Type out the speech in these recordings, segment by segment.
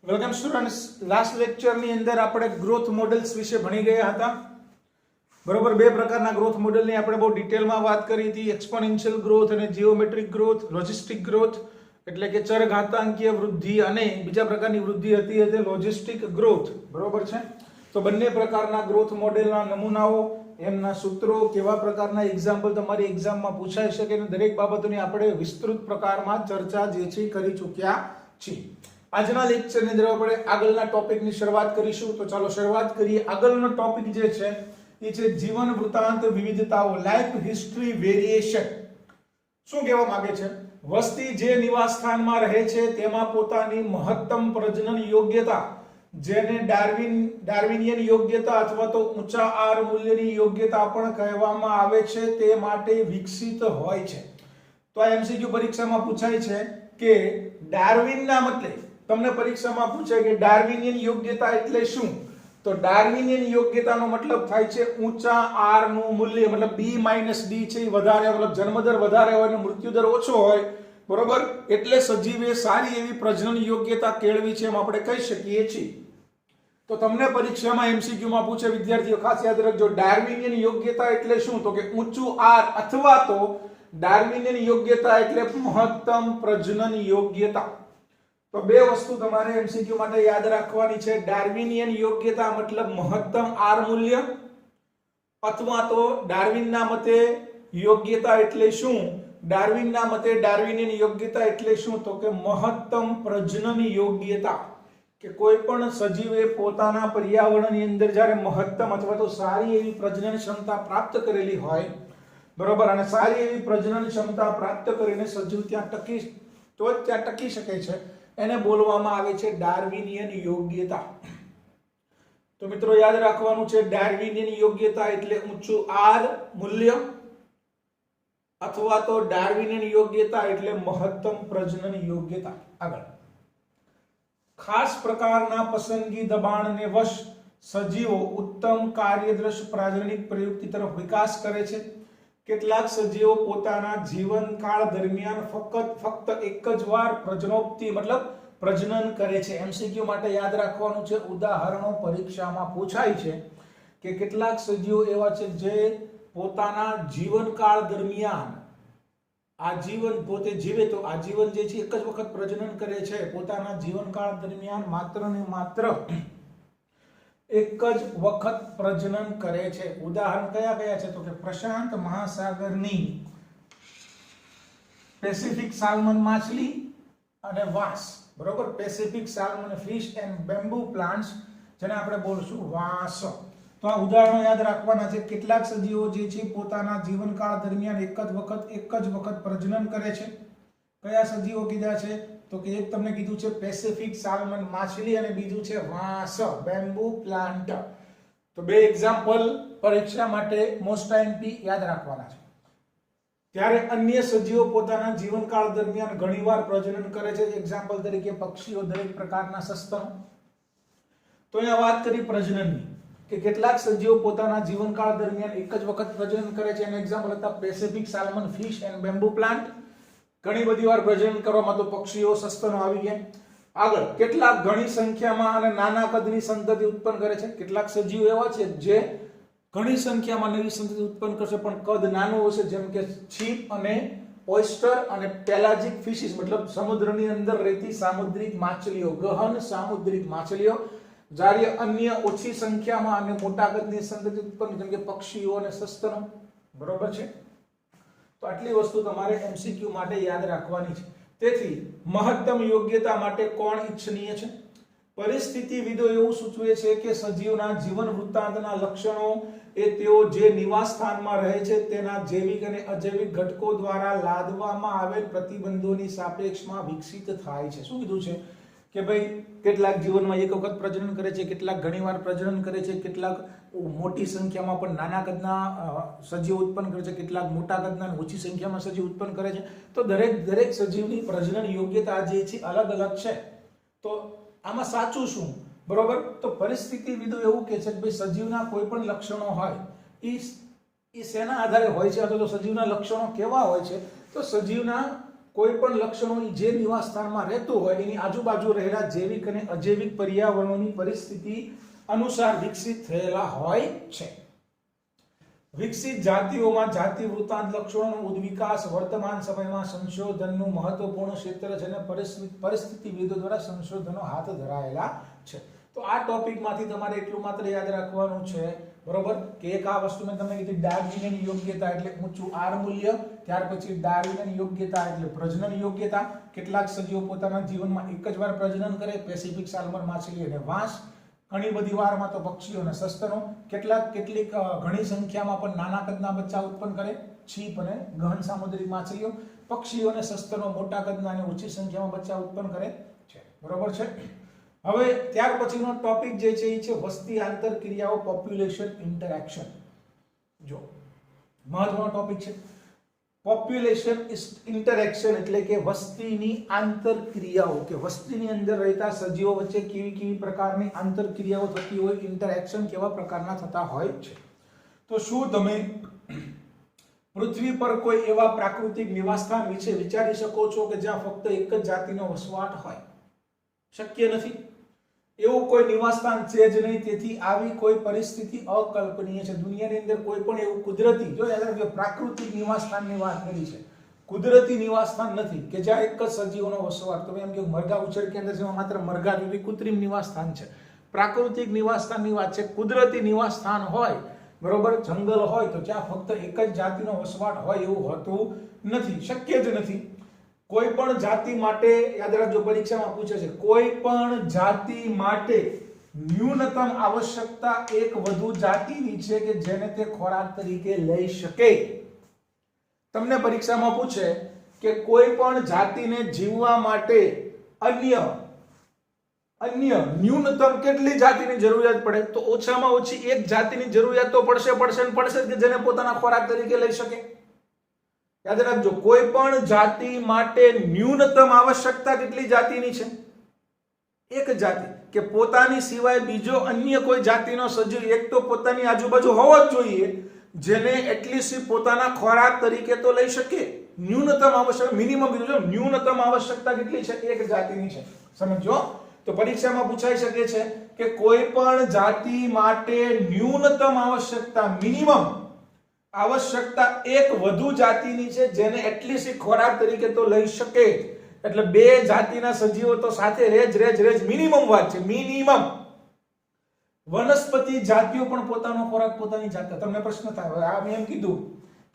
Welcome students. Last લેક્ચરની અંદર આપણે growth models વિશે ભણી ગયા હતા. બરોબર, બે પ્રકારના ગ્રોથ મોડેલની આપણે બહુ ડિટેલમાં વાત કરી હતી. એક્સપોનેન્શિયલ ગ્રોથ અને જીઓમેટ્રિક ગ્રોથ, લોજિસ્ટિક ગ્રોથ એટલે કે ચરઘાતાંકીય વૃદ્ધિ, અને બીજા પ્રકારની વૃદ્ધિ હતી એટલે લોજિસ્ટિક ગ્રોથ. બરોબર છે. તો બંને પ્રકારના ગ્રોથ મોડેલના નમૂનાઓ, એમના સૂત્રો, કેવા પ્રકારના એક્ઝામ્પલ તમારી એક્ઝામમાં પૂછાઈ શકે, અને દરેક બાબતોની આપણે વિસ્તૃત પ્રકારમાં ચર્ચા જે છે કરી ચૂક્યા છીએ. આજના લેક્ચરની અંદર આપણે આગળના ટોપિકની શરૂઆત કરીશું. તો ચાલો શરૂઆત કરીએ. આગળનો ટોપિક જે છે એ છે જીવન વૃત્તાંત વિવિધતાઓ, લાઈફ હિસ્ટ્રી વેરિએશન. શું કહેવા માંગે છે? વસ્તી જે નિવાસ સ્થાનમાં રહે છે તેમાં પોતાની મહત્તમ પ્રજનન યોગ્યતા, જેને ડાર્વિનિયન યોગ્યતા અથવા તો ઊંચા આર મૂલ્યની યોગ્યતા પણ કહેવામાં આવે છે, તે માટે વિકસિત હોય છે. તો આ એમસીક્યુ પરીક્ષામાં પૂછાય છે કે ડાર્વિનના મતે તમને પરીક્ષામાં પૂછે કે ડાર્વિનિયન યોગ્યતા એટલે શું? તો ડાર્વિનિયન યોગ્યતાનો મતલબ થાય છે ઊંચા આર નું મૂલ્ય, મતલબ B-D છે એ વધારે, મતલબ જન્મદર વધારે હોય અને મૃત્યુદર ઓછો હોય. બરોબર, એટલે સજીવે સારી એવી પ્રજનન યોગ્યતા કેળવી છે એમ આપણે કહી શકીએ છીએ. તો તમને પરીક્ષામાં એમસીક્યુ માં પૂછે, વિદ્યાર્થીઓ ખાસ યાદ રાખજો, ડાર્વિનિયન યોગ્યતા એટલે શું? તો કે ઊંચું આર અથવા તો ડાર્વિનિયન યોગ્યતા એટલે મહત્તમ પ્રજનન યોગ્યતા. તો બે વસ્તુ તમારે એમસીક્યુ માટે યાદ રાખવાની છે. ડાર્વિનિયન યોગ્યતા મતલબ મહત્તમ આર મૂલ્ય, અથવા તો ડાર્વિનના મતે યોગ્યતા એટલે શું? ડાર્વિનના મતે ડાર્વિનિયન યોગ્યતા એટલે શું? તો કે મહત્તમ પ્રજનન યોગ્યતા, કે કોઈ પણ સજીવે પોતાના પર્યાવરણની અંદર જ્યારે મહત્તમ અથવા તો સારી એવી પ્રજનન ક્ષમતા પ્રાપ્ત કરેલી હોય, બરોબર, અને સારી એવી પ્રજનન ક્ષમતા પ્રાપ્ત કરીને સજીવ ત્યાં ટકી શકે છે, એને બોલવામાં આવે છે ડાર્વિનિયન યોગ્યતા. તો મિત્રો યાદ રાખવાનું છે, ડાર્વિનિયન યોગ્યતા એટલે ઊંચું આર મૂલ્ય, અથવા તો ડાર્વિનિયન યોગ્યતા એટલે મહત્તમ પ્રજનન યોગ્યતા. આગળ, ખાસ પ્રકારના પસંદગી દબાણને વશ સજીવો ઉત્તમ કાર્યદક્ષ પ્રાજનનિક પ્રયુક્તિ તરફ વિકાસ કરે છે. કેટલાક સજીવો પોતાના જીવનકાળ દરમિયાન ફક્ત એક જ વાર પ્રજનોક્તિ મતલબ પ્રજનન કરે છે. એમસીક્યુ માટે યાદ રાખવાનું છે, ઉદાહરણો પરીક્ષામાં પૂછાય છે કે કેટલાક સજીવો એવા છે જે પોતાના જીવનકાળ દરમિયાન આજીવન પોતે જીવે તો આજીવન જે છે એક જ વખત પ્રજનન કરે છે. પોતાના જીવનકાળ દરમિયાન માત્ર ને માત્ર એક જ વખત પ્રજનન કરે છે. ઉદાહરણ કયા કયા છે? તો કે પ્રશાંત મહાસાગરની પેસિફિક સાલ્મન માછલી અને વાંસ. બરોબર, Pacific salmon fish and bamboo plants, જેને આપણે બોલશું વાંસ. તો આ ઉદાહરણો યાદ રાખવાના છે. કેટલાક સજીવો જે છે પોતાના જીવનકાળ દરમિયાન એક જ વખત પ્રજનન કરે છે. કયા સજીવો કીધા છે? તો કે એક તમને કીધું છે પેસિફિક સાલ્મન માછલી, અને બીજું છે વાંસ, બેમ્બુ પ્લાન્ટ. તો બે એક્ઝામ્પલ પરીક્ષા માટે મોસ્ટ આઈએમપી યાદ રાખવાના છે. ત્યારે અન્ય સજીવો પોતાના જીવનકાળ દરમિયાન ઘણીવાર પ્રજનન કરે છે. એક્ઝામ્પલ તરીકે પક્ષીઓ, દરેક પ્રકારના સસ્તનો. તો અહીંયા વાત કરી પ્રજનનની, કે કેટલાક સજીવો પોતાના જીવનકાળ દરમિયાન એક જ વખત પ્રજનન કરે છે. એના એક્ઝામ્પલ હતા Pacific salmon fish and bamboo plant. ઘણી બધી વાર પ્રજનન કરવામાં તો પક્ષીઓ, સસ્તનો આવી ગયા. આગળ, કેટલાક ઘણી સંખ્યામાં અને નાના કદની સંતતિ ઉત્પન્ન કરે છે. કેટલાક સજીવો એવા છે જે ઘણી સંખ્યામાં નવી સંતતિ ઉત્પન્ન કરશે પણ કદ નાનું હશે, જેમ કે છીપ અને ઓયસ્ટર અને પેલાજિક ફિશિસ, મતલબ સમુદ્રની અંદર રહેતી સામુદ્રિક માછલીઓ, ગહન સામુદ્રિક માછલીઓ. જ્યારે અન્ય ઓછી સંખ્યામાં અને મોટા કદની સંતતિ ઉત્પન્ન, જેમ કે પક્ષીઓ અને સસ્તનો. બરોબર છે. તો આટલી વસ્તુ તમારે એમસીક્યુ માટે યાદ રાખવાની છે. તેથી મહત્તમ યોગ્યતા માટે કોણ ઈચ્છનીય છે? પરિસ્થિતિવિદો એવું સૂચવે છે કે સજીવના જીવન વૃત્તાંતના લક્ષણો એ તેઓ જે નિવાસ સ્થાનમાં રહે છે તેના જૈવિક અને અજૈવિક ઘટકો દ્વારા લાદવામાં આવેલ પ્રતિબંધોની સાપેક્ષમાં વિકસિત થાય છે. શું કીધું છે? કે ભાઈ કેટલાક જીવનમાં એક વખત પ્રજનન કરે છે, કેટલાક ઘણીવાર પ્રજનન કરે છે, કેટલાક મોટી સંખ્યામાં પણ નાના કદના સજીવ ઉત્પન્ન કરે છે, કેટલાક મોટા કદના ઓછી સંખ્યામાં સજીવ ઉત્પન્ન કરે છે. તો દરેક સજીવની પ્રજનન યોગ્યતા જે છે અલગ અલગ છે. તો આમાં સાચું શું? બરોબર, તો પરિસ્થિતિવિદો એવું કહે છે કે ભાઈ સજીવના કોઈ પણ લક્ષણો હોય એ શેના આધારે હોય છે, અથવા તો સજીવના લક્ષણો કેવા હોય છે? તો સજીવના કોઈપણ લક્ષણો જે નિવાસ સ્થાનમાં રહેતું હોય એની આજુબાજુ રહેલા જૈવિક અને અજૈવિક પર્યાવરણોની પરિસ્થિતિ અનુસાર વિકસિત થયેલા હોય છે. વિકસિત જાતિઓમાં જાતિ વૃત્તાંત લક્ષણોનો ઉદ્વિકાસ વર્તમાન સમયમાં સંશોધનનું મહત્વપૂર્ણ ક્ષેત્ર છે અને પરિસ્થિતિવિદો દ્વારા સંશોધનો હાથ ધરાયેલા છે. તો આ ટોપિકમાંથી તમારે એટલું માત્ર યાદ રાખવાનું છે, બરોબર, કે એક આ વસ્તુ મેં તમને કીધી ડાર્વિનિયન યોગ્યતા એટલે ઊંચું આર મૂલ્ય, ત્યાર પછી ડાર્વિનિયન યોગ્યતા એટલે પ્રજનન યોગ્યતા. કેટલાક સજીવો પોતાના જીવનમાં એક જ વાર પ્રજનન કરે, પેસિફિક સાલ્મન માછલી અને વાંસ, ઘણી બધી વારમાં તો પક્ષીઓ અને સસ્તનો, કેટલીક ઘણી સંખ્યામાં પણ નાના કદના બચ્ચા ઉત્પન્ન કરે, છીપ અને ગહન સામુદ્રિક માછલીઓ, પક્ષીઓ અને સસ્તનો મોટા કદના અને ઓછી સંખ્યામાં બચ્ચા ઉત્પન્ન કરે છે, બરોબર છે. હવે ત્યાર પછીનો ટોપિક જે છે એ છે વસ્તી આંતરક્રિયાઓ, પોપ્યુલેશન ઇન્ટરેક્શન. જો મહત્વનો ટોપિક છે પોપ્યુલેશન ઇન્ટરેક્શન એટલે કે વસ્તીની આંતરક્રિયાઓ, કે વસ્તીની અંદર રહેતા સજીવો વચ્ચે કેવી પ્રકારની આંતરક્રિયાઓ થતી હોય, ઇન્ટરેક્શન કેવા પ્રકારના થતા હોય છે. તો શું તમે પૃથ્વી પર કોઈ એવા પ્રાકૃતિક નિવાસસ્થાન વિશે વિચારી શકો છો કે જ્યાં ફક્ત એક જ જાતિનો વસવાટ હોય? શક્ય નથી. એવું કોઈ નિવાસસ્થાન છે જ નહીં. તેથી આવી કોઈ પરિસ્થિતિ અકલ્પનીય છે. દુનિયાની અંદર કોઈ પણ એવું કુદરતી, જો યાદ રાખજો પ્રાકૃતિક નિવાસસ્થાનની વાત કરી છે, કુદરતી નિવાસસ્થાન નથી કે જ્યાં એક જ સજીવોનો વસવાટ. તમે એમ કે મરઘા ઉછેર કેન્દ્ર જેમાં માત્ર મરઘા સુધી કૃત્રિમ નિવાસસ્થાન છે. પ્રાકૃતિક નિવાસસ્થાનની વાત છે. કુદરતી નિવાસસ્થાન હોય, બરોબર, જંગલ હોય તો ત્યાં ફક્ત એક જ જાતિનો વસવાટ હોય એવું હોતું નથી, શક્ય જ નથી. કોઈ પણ જાતિ માટે યાદ રાખજો, પરીક્ષામાં પૂછે છે, કોઈ પણ જાતિ માટે ન્યૂનતમ આવશ્યકતા એક વધુ જાતિની છે કે જેને તે ખોરાક તરીકે લઈ શકે. તમને પરીક્ષામાં પૂછે કે કોઈ પણ જાતિને જીવવા માટે અન્ય ન્યૂનતમ કેટલી જાતિની જરૂરિયાત પડે? તો ઓછામાં ઓછી એક જાતિની જરૂરિયાત તો પડશે કે જેને પોતાના ખોરાક તરીકે લઈ શકે. યાદ રાખજો, કોઈ પણ જાતિ માટે ન્યૂનતમ આવશ્યકતા કેટલી જાતિની છે? એક જાતિ, કે પોતાની સિવાય બીજો અન્ય કોઈ જાતિનો સજીવ એક તો પોતાની આજુબાજુ હોવો જ જોઈએ જેને એટલીસ્ટ પોતાના ખોરાક તરીકે તો લઈ શકે. ન્યૂનતમ આવશ્યક, મિનિમમ કીધું છે, ન્યૂનતમ આવશ્યકતા કેટલી છે? એક જાતિની છે. સમજો. તો પરીક્ષામાં પૂછાઈ શકે છે કે કોઈ પણ જાતિ માટે ન્યૂનતમ આવશ્યકતા, મિનિમમ આવશ્યકતા એક વધુ જાતિની છે જેને એટલીસ્ટ ખોરાક તરીકે તો લઈ શકે. એટલે બે જાતિના સજીવો તો સાથે રેજ મિનિમમ વાત છે, મિનિમમ. વનસ્પતિ જાતિઓ પણ પોતાનો ખોરાક પોતાની જાતે. તમને પ્રશ્ન થાય, આ મેં એમ કીધું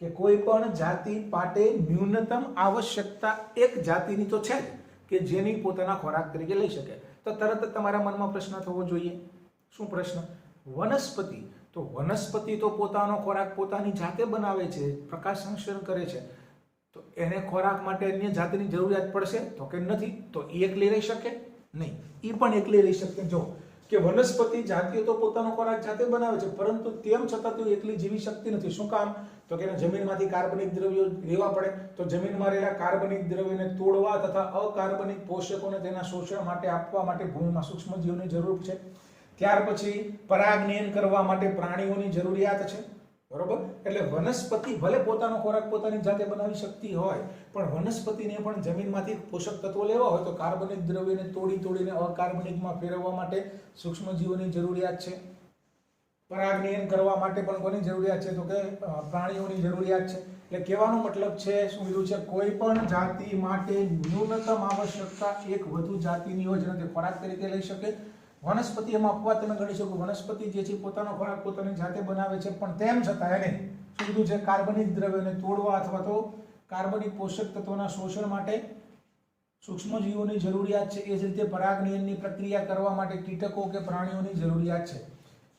કે કોઈ પણ જાતિ માટે ન્યૂનતમ આવશ્યકતા એક જાતિની તો છે કે જેની પોતાના ખોરાક તરીકે લઈ શકે. તો તરત જ તમારા મનમાં પ્રશ્ન થવો જોઈએ, શું પ્રશ્ન? વનસ્પતિ, તો વનસ્પતિ તો પોતાનો ખોરાક પોતાની જાતે બનાવે છે, પ્રકાશ સંશ્લેષણ કરે છે, તો એને ખોરાક માટે અન્ય જાતિની જરૂરિયાત પડશે? તો કે નથી. તો એ એકલી રહી શકે નહીં, એ પણ એકલી રહી શકે. જો કે વનસ્પતિ જાતિઓ તો પોતાનો ખોરાક જાતે બનાવે છે, પરંતુ તેમ છતાં તે એકલી જીવી શકતી નથી. શું કામ? તો કે જમીનમાંથી કાર્બનિક દ્રવ્યો લેવા પડે, તો જમીનમાં રહેલા કાર્બનિક દ્રવ્યોને તોડવા તથા અકાર્બનિક પોષકોને તેના શોષણ માટે આપવા માટે ભૂમિમાં સૂક્ષ્મજીવોની જરૂર છે. ત્યાર પછી પરાગનયન કરવા માટે પ્રાણીઓની જરૂરિયાત છે, બરોબર. એટલે વનસ્પતિ ભલે પોતાનો ખોરાક પોતાની જાતે બનાવી શકતી હોય, પણ વનસ્પતિને પણ જમીનમાંથી પોષક તત્વો લેવા હોય તો કાર્બનિક દ્રવ્યને તોડીને અકાર્બનિકમાં ફેરવવા માટે સૂક્ષ્મજીવોની જરૂરિયાત છે. પરાગનયન કરવા માટે પણ કોની જરૂરિયાત છે? તો કે પ્રાણીઓની જરૂરિયાત છે. એટલે કહેવાનો મતલબ છે, શું કીધું છે, કોઈ પણ જાતિ માટે ન્યૂનતમ આવશ્યકતા એક વધુ જાતિની હોય જેને તે ખોરાક તરીકે લઈ શકે. વનસ્પતિ એમાં અપવાદ તમે ગણી શકો. વનસ્પતિ જે છે પોતાનો ખોરાક પોતાની જાતે બનાવે છે, પણ તેમ છતાં એને શું કીધું છે? કાર્બનિક દ્રવ્યોને તોડવા અથવા તો કાર્બનિક પોષક તત્વોના શોષણ માટે સૂક્ષ્મજીવોની જરૂરિયાત છે. એ જ રીતે પરાગનયનની પ્રક્રિયા કરવા માટે કીટકો કે પ્રાણીઓની જરૂરિયાત છે.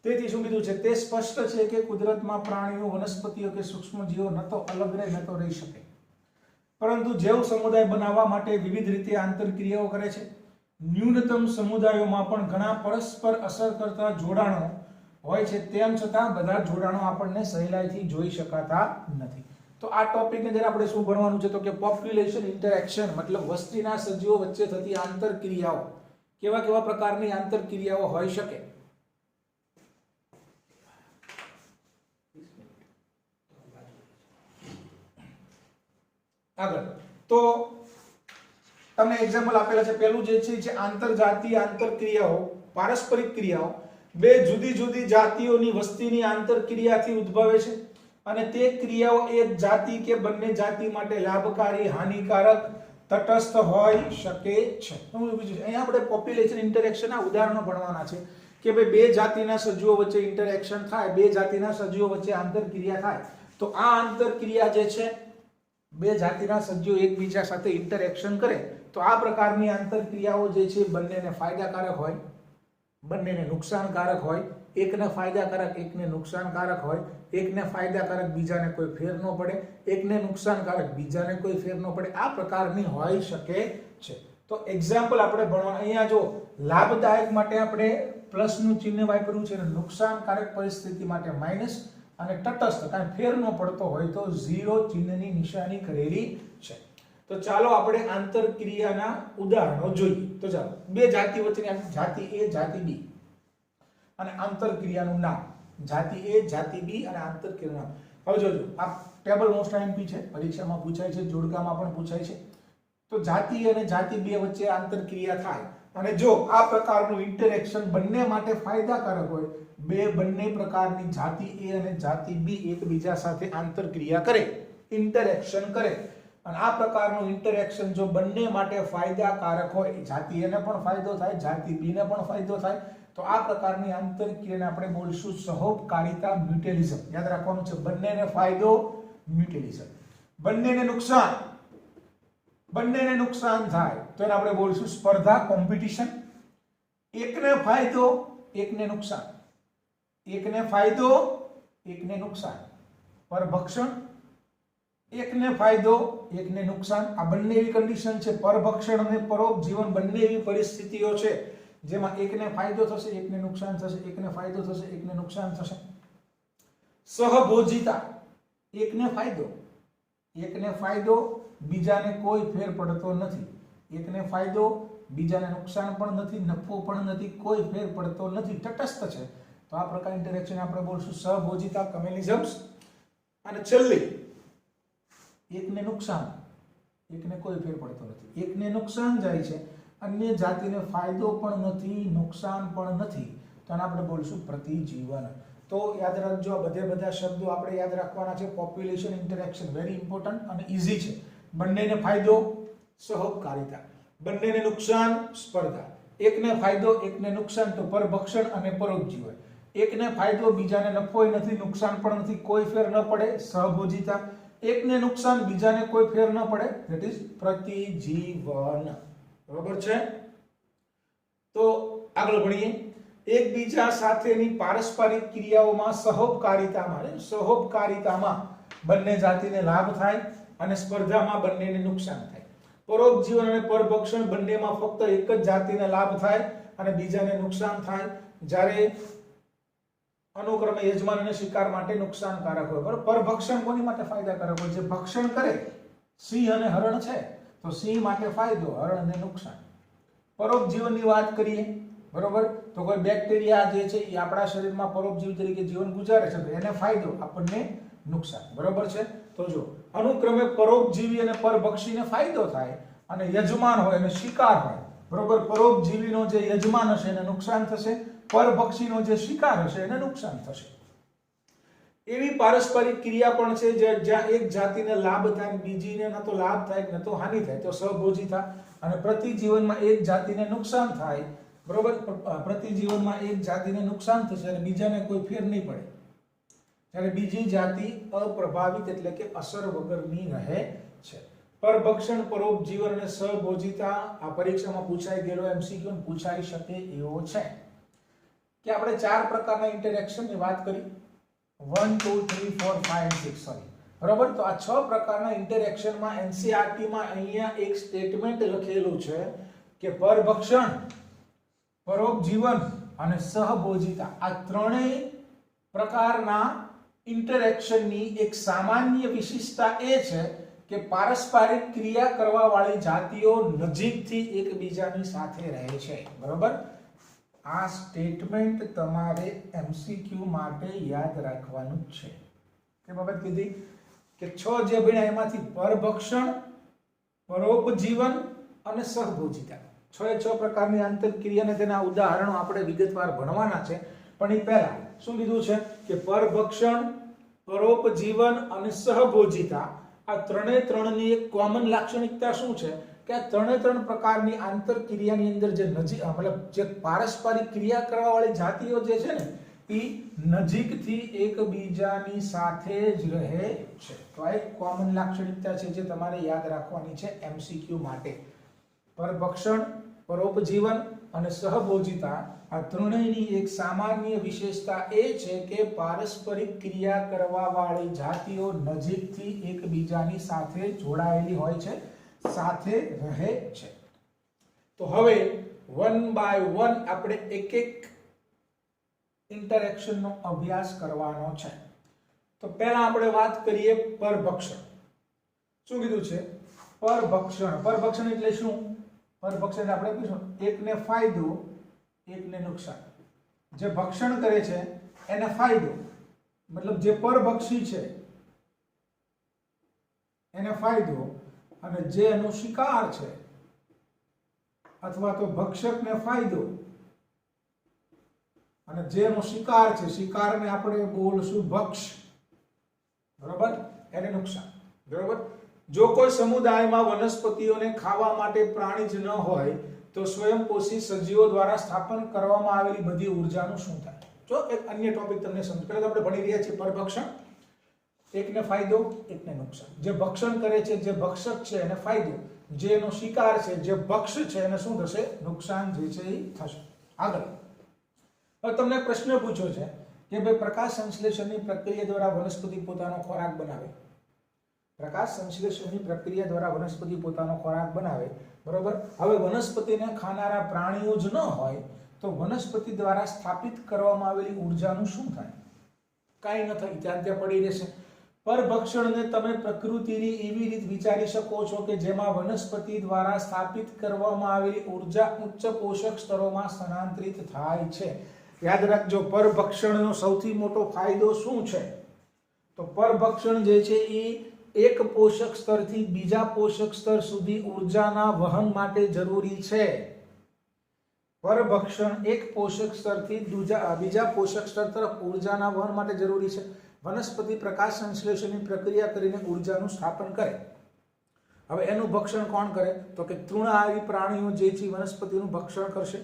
તેથી શું કીધું છે? તે સ્પષ્ટ છે કે કુદરતમાં પ્રાણીઓ, વનસ્પતિઓ કે સૂક્ષ્મજીવો ન તો અલગ રહે ન તો રહી શકે, પરંતુ જૈવ સમુદાય બનાવવા માટે વિવિધ રીતે આંતરક્રિયાઓ કરે છે. ન્યૂનતમ સમુદાયોમાં પણ ઘણા પરસ્પર અસર કરતા જોડાણો હોય છે, તેમ છતાં બધા જોડાણો આપણને સહેલાઈથી જોઈ શકાતા નથી. તો આ ટોપિકની અંદર આપણે શું ભણવાનું છે? તો કે પોપ્યુલેશન ઇન્ટરેક્શન, મતલબ વસ્તીના સજીવો વચ્ચે થતી આંતરક્રિયાઓ, કેવા પ્રકારની આંતરક્રિયાઓ હોઈ શકે. આગળ તો તમને એક્ઝામ્પલ આપેલા છે. પહેલું જે છે આંતરજાતીય આંતરક્રિયાઓ, પારસ્પરિક ક્રિયાઓ બે જુદી જુદી જાતિઓની વસ્તીની આંતરક્રિયાથી ઉદ્ભવે છે અને તે ક્રિયાઓ એક જાતિ કે બંને જાતિ માટે લાભકારી, હાનિકારક, તટસ્થ હોઈ શકે છે. અહીંયા આપણે પોપ્યુલેશન ઇન્ટરેક્શનના ઉદાહરણો ભણવાના છે કે ભાઈ બે જાતિના સજીવો વચ્ચે ઇન્ટરેક્શન થાય, બે જાતિના સજીવો વચ્ચે આંતરક્રિયા થાય, તો આ આંતરક્રિયા જે છે બે જાતિના સજીવો એકબીજા સાથે ઇન્ટરેક્શન કરે તો આ પ્રકારની આંતરક્રિયાઓ જે છે બંનેને ફાયદાકારક હોય, બંનેને નુકસાનકારક હોય, એકને ફાયદાકારક એકને નુકસાનકારક હોય, એકને ફાયદાકારક બીજાને કોઈ ફેર ન પડે, એકને નુકસાનકારક બીજાને કોઈ ફેર ન પડે, આ પ્રકારની હોઈ શકે છે. તો એક્ઝામ્પલ આપણે ભણવા અહીંયા જો લાભદાયક માટે આપણે પ્લસનું ચિહ્ન વાપર્યું છે અને નુકસાનકારક પરિસ્થિતિ માટે માઇનસ અને તટસ્થ કાંઈ ફેર ન પડતો હોય તો 0 ચિહ્નની નિશાની કરેલી છે. તો ચાલો આપણે આંતરક્રિયાના ઉદાહરણો જોઈએ. તો ચાલો બે જાતિ વચ્ચેની જાતિ A જાતિ B અને આંતરક્રિયાનું નામ જાતિ A જાતિ B અને આંતરક્રિયાનું નામ. હવે જોજો આ ટેબલ મોસ્ટ આઈએમપી છે, પરીક્ષામાં પૂછાય છે, જોડકામાં પણ પૂછાય છે. તો જાતિ A અને જાતિ B વચ્ચે આંતરક્રિયા થાય અને જો આ પ્રકારનું ઇન્ટરેક્શન બંને માટે ફાયદાકારક હોય, બંને પ્રકારની જાતિ A અને જાતિ B એકબીજા સાથે આંતરક્રિયા કરે, ઇન્ટરેક્શન કરે અને આ પ્રકારનું ઇન્ટરેક્શન જો બંને માટે ફાયદાકારક હોય, જાતિ A ને પણ ફાયદો થાય, જાતિ B ને પણ ફાયદો થાય, તો આ પ્રકારની આંતરક્રિયાને આપણે બોલશું સહોપકારિતા, મ્યુચ્યુઅલિઝમ. યાદ રાખવાનું છે, બંનેને ફાયદો, મ્યુચ્યુઅલિઝમ. બંનેને નુકસાન થાય તો એને આપણે બોલશું સ્પર્ધા, કોમ્પિટિશન. એકને ફાયદો એકને નુકસાન, એકને ફાયદો એકને નુકસાન, પરભક્ષણ. એકને ફાયદો એકને નુકસાન, આ બંને એવી કન્ડિશન છે, પરભક્ષણ અને પરોપજીવન બંને એવી પરિસ્થિતિઓ છે જેમાં એકને ફાયદો થશે એકને નુકસાન થશે, એકને ફાયદો થશે એકને નુકસાન થશે. સહભોજિતા, એકને ફાયદો બીજાને કોઈ ફેર પડતો નથી, એકને ફાયદો બીજાને નુકસાન પણ નથી, નફો પણ નથી, કોઈ ફેર પડતો નથી, તટસ્થ છે. તો આ પ્રકાર ઇન્ટરેક્શન આપણે બોલશું સહભોજિતા, કમ્યુનિઝમ્સ. અને છેલ્લી એકને નુકસાન, એકને કોઈ ફેર પડતો નથી, એકને નુકસાન જાય છે, અન્ય જાતિને ફાયદો પણ નથી, નુકસાન પણ નથી, તો આને આપણે બોલશું પ્રતિજીવન. તો યાદ રાખજો, આ બધા શબ્દો આપણે યાદ રાખવાના છે. પોપ્યુલેશન ઇન્ટરેક્શન વેરી ઇમ્પોર્ટન્ટ અને ઈઝી છે. બંનેને ફાયદો સહોપકારિતા, બંનેને નુકસાન સ્પર્ધા, એકને ફાયદો એકને નુકસાન તો પરભક્ષણ અને પરોપજીવન, એકને ફાયદો બીજાને નફો નથી, નુકસાન પણ નથી, કોઈ ફેર ન પડે સહભોજિતા, એકને નુકસાન બીજાને કોઈ ફેર ન પડે ધેટ ઇઝ પ્રતિજીવન. બરાબર છે? તો આગળ ભણીએ. એકબીજા સાથેની પારસ્પરિક ક્રિયાઓમાં સહોપકારિતામાં બંને જાતિને લાભ થાય અને સ્પર્ધામાં બંનેને નુકસાન થાય. પરોપજીવન અને પરભક્ષણ બંનેમાં ફક્ત એક જ જાતિને લાભ થાય અને બીજાને નુકસાન થાય. જ્યારે અનુક્રમે યજમાન અને શિકાર માટે નુકસાનકારક હોય. બરાબર? પરભક્ષણ કોની માટે ફાયદાકારક હોય? જે ભક્ષણ કરે, સિંહ અને હરણ છે તો સિંહ માટે ફાયદો, હરણને નુકસાન. પરોપજીવનની વાત કરીએ, બરોબર, તો કોઈ બેક્ટેરિયા જે છે એ આપણા શરીરમાં પરોપજીવી તરીકે જીવન ગુજારે છે તો એને ફાયદો, આપણને નુકસાન. બરોબર છે? તો જો અનુક્રમે પરોપજીવી અને પરભક્ષીને ફાયદો થાય અને યજમાન હોય અને શિકાર હોય. બરોબર? પરોપજીવીનો જે યજમાન હશે એને નુકસાન થશે, પરભક્ષીનો જે શિકાર હશે એને નુકસાન થશે. એવી પારસ્પરિક ક્રિયા પણ છે જ્યાં એક જાતિને લાભ થાય બીજીને ન તો લાભ થાય ન તો હાનિ થાય, તો સહભોજિતા. અને પ્રતિજીવનમાં એક જાતિને નુકસાન થાય, બરોબર, પ્રતિજીવનમાં એક જાતિને નુકસાન થશે અને બીજાને કોઈ ફેર નહીં પડે, ત્યારે બીજી જાતિ અપ્રભાવિત એટલે કે અસર વગરની રહે છે. પરભક્ષણ, પરોપજીવન અને સહભોજિતા આ પરીક્ષામાં પૂછાઈ ગયેલો એમસીક્યુ પૂછાઈ શકે એવો છે કે આપણે 4 પ્રકારના ઇન્ટરેક્શનની વાત કરી. 1 2 3 4 5 and 6 સોરી. બરોબર? તો આ 6 પ્રકારના ઇન્ટરેક્શનમાં એનસીઈઆરટી માં અહીંયા એક સ્ટેટમેન્ટ લખેલું છે કે પરભક્ષણ, પરોપજીવન અને સહભોજિતા આ ત્રણેય પ્રકારના ઇન્ટરેક્શનની એક સામાન્ય વિશેષતા એ છે કે પારસ્પરિક ક્રિયા કરવા વાળી જાતિઓ નજીકથી એકબીજાની સાથે રહે છે. બરોબર? આ સ્ટેટમેન્ટ તમારે એમસીક્યુ માટે યાદ રાખવાનું છે. કે બાબત કીધી કે 6 જે ભણ્યા એમાંથી પરભક્ષણ, પરોપજીવન અને સહભોજિતા. 6 પ્રકારની આંતરક્રિયા અને તેના ઉદાહરણો આપણે વિગતવાર ભણવાના છે. પણ એ પહેલા શું કીધું છે કે પરભક્ષણ, પરોપજીવન અને સહભોજિતા આ ત્રણની એક કોમન લાક્ષણિકતા શું છે કે આ ત્રણ પ્રકારની આંતરક્રિયાની અંદર જે મતલબ જે પારસ્પરિક ક્રિયા કરવા વાળી જાતિઓ જે છે ને એ નજીકથી એકબીજાની સાથે જ રહે છે. તો આ એક કોમન લાક્ષણિકતા છે જે તમારે યાદ રાખવાની છે એમસીક્યુ માટે. પરભક્ષણ, પરોપજીવન અને સહભોજિતા આ ત્રણેયની એક સામાન્ય વિશેષતા એ છે કે પારસ્પરિક ક્રિયા કરવા વાળી જાતિઓ નજીકથી એકબીજાની સાથે જોડાયેલી હોય છે, સાથે રહે છે. તો હવે વન બાય વન આપણે એક એક ઇન્ટરેક્શન નો અભ્યાસ કરવાનો છે. તો પહેલા આપણે વાત કરીએ પરભક્ષણ. શું કીધું છે? પરભક્ષણ. પરભક્ષણ એટલે શું? પરભક્ષણ આપણે પૂછો એકને ફાયદો, એકને નુકસાન. જે ભક્ષણ કરે છે એને ફાયદો, મતલબ જે પરભક્ષી છે એને ફાયદો, અને જે એનો શિકાર છે અથવા તો ભક્ષકને ફાયદો, અને જે એનો શિકાર છે, શિકારને આપણે બોલશું ભક્ષ, બરોબર, એને નુકસાન. બરોબર. જો કોઈ સમુદાયમાં વનસ્પતિઓને ખાવા માટે પ્રાણી જ ન હોય તો સ્વયંપોષી સજીવો દ્વારા સ્થાપન કરવામાં આવેલી બધી ઉર્જાનું શું થાય? જો એક અન્ય ટોપિક તમને સમજ. પહેલા આપણે ભણી રહ્યા છીએ પરભક્ષણ, એકને ફાયદો, એકને નુકસાન. જે ભક્ષણ કરે છે, જે ભક્ષક છે એને ફાયદો, જે એનો શિકાર છે, જે ભક્ષ છે એને શું થશે? નુકસાન જે છે એ થશે. આગળ હવે તમને પ્રશ્ન પૂછ્યો છે કે ભાઈ પ્રકાશ સંશ્લેષણની પ્રક્રિયા દ્વારા વનસ્પતિ પોતાનો ખોરાક બનાવે. પ્રકાશ સંશ્લેષણની પ્રક્રિયા દ્વારા વનસ્પતિ પોતાનો ખોરાક બનાવે, બરોબર. હવે વનસ્પતિને ખાનારા પ્રાણીઓ જ ન હોય તો વનસ્પતિ દ્વારા સ્થાપિત કરવામાં આવેલી ઉર્જાનું શું થાય? કાંઈ ન થાય, ત્યાં પડી રહેશે. પરભક્ષણને તમે પ્રકૃતિની એવી રીત વિચારી શકો છો કે જેમાં વનસ્પતિ દ્વારા સ્થાપિત કરવામાં આવેલી ઉર્જા ઉચ્ચ પોષક સ્તરોમાં સ્થાનાંતરિત થાય છે. યાદ રાખજો, પરભક્ષણનો સૌથી મોટો ફાયદો શું છે? તો પરભક્ષણ જે છે એ એક પોષક સ્તરથી બીજા પોષક સ્તર સુધી ઉર્જાના વહન માટે જરૂરી છે. પરભક્ષણ એક પોષક સ્તરથી બીજા પોષક સ્તર તરફ ઉર્જાના વહન માટે જરૂરી છે. વનસ્પતિ પ્રકાશ સંશ્લેષણની પ્રક્રિયા કરીને ઉર્જાનું સ્થાપન કરે. હવે એનું ભક્ષણ કોણ કરે? તો કે તૃણહારી પ્રાણીઓ જે છે વનસ્પતિનું ભક્ષણ કરશે,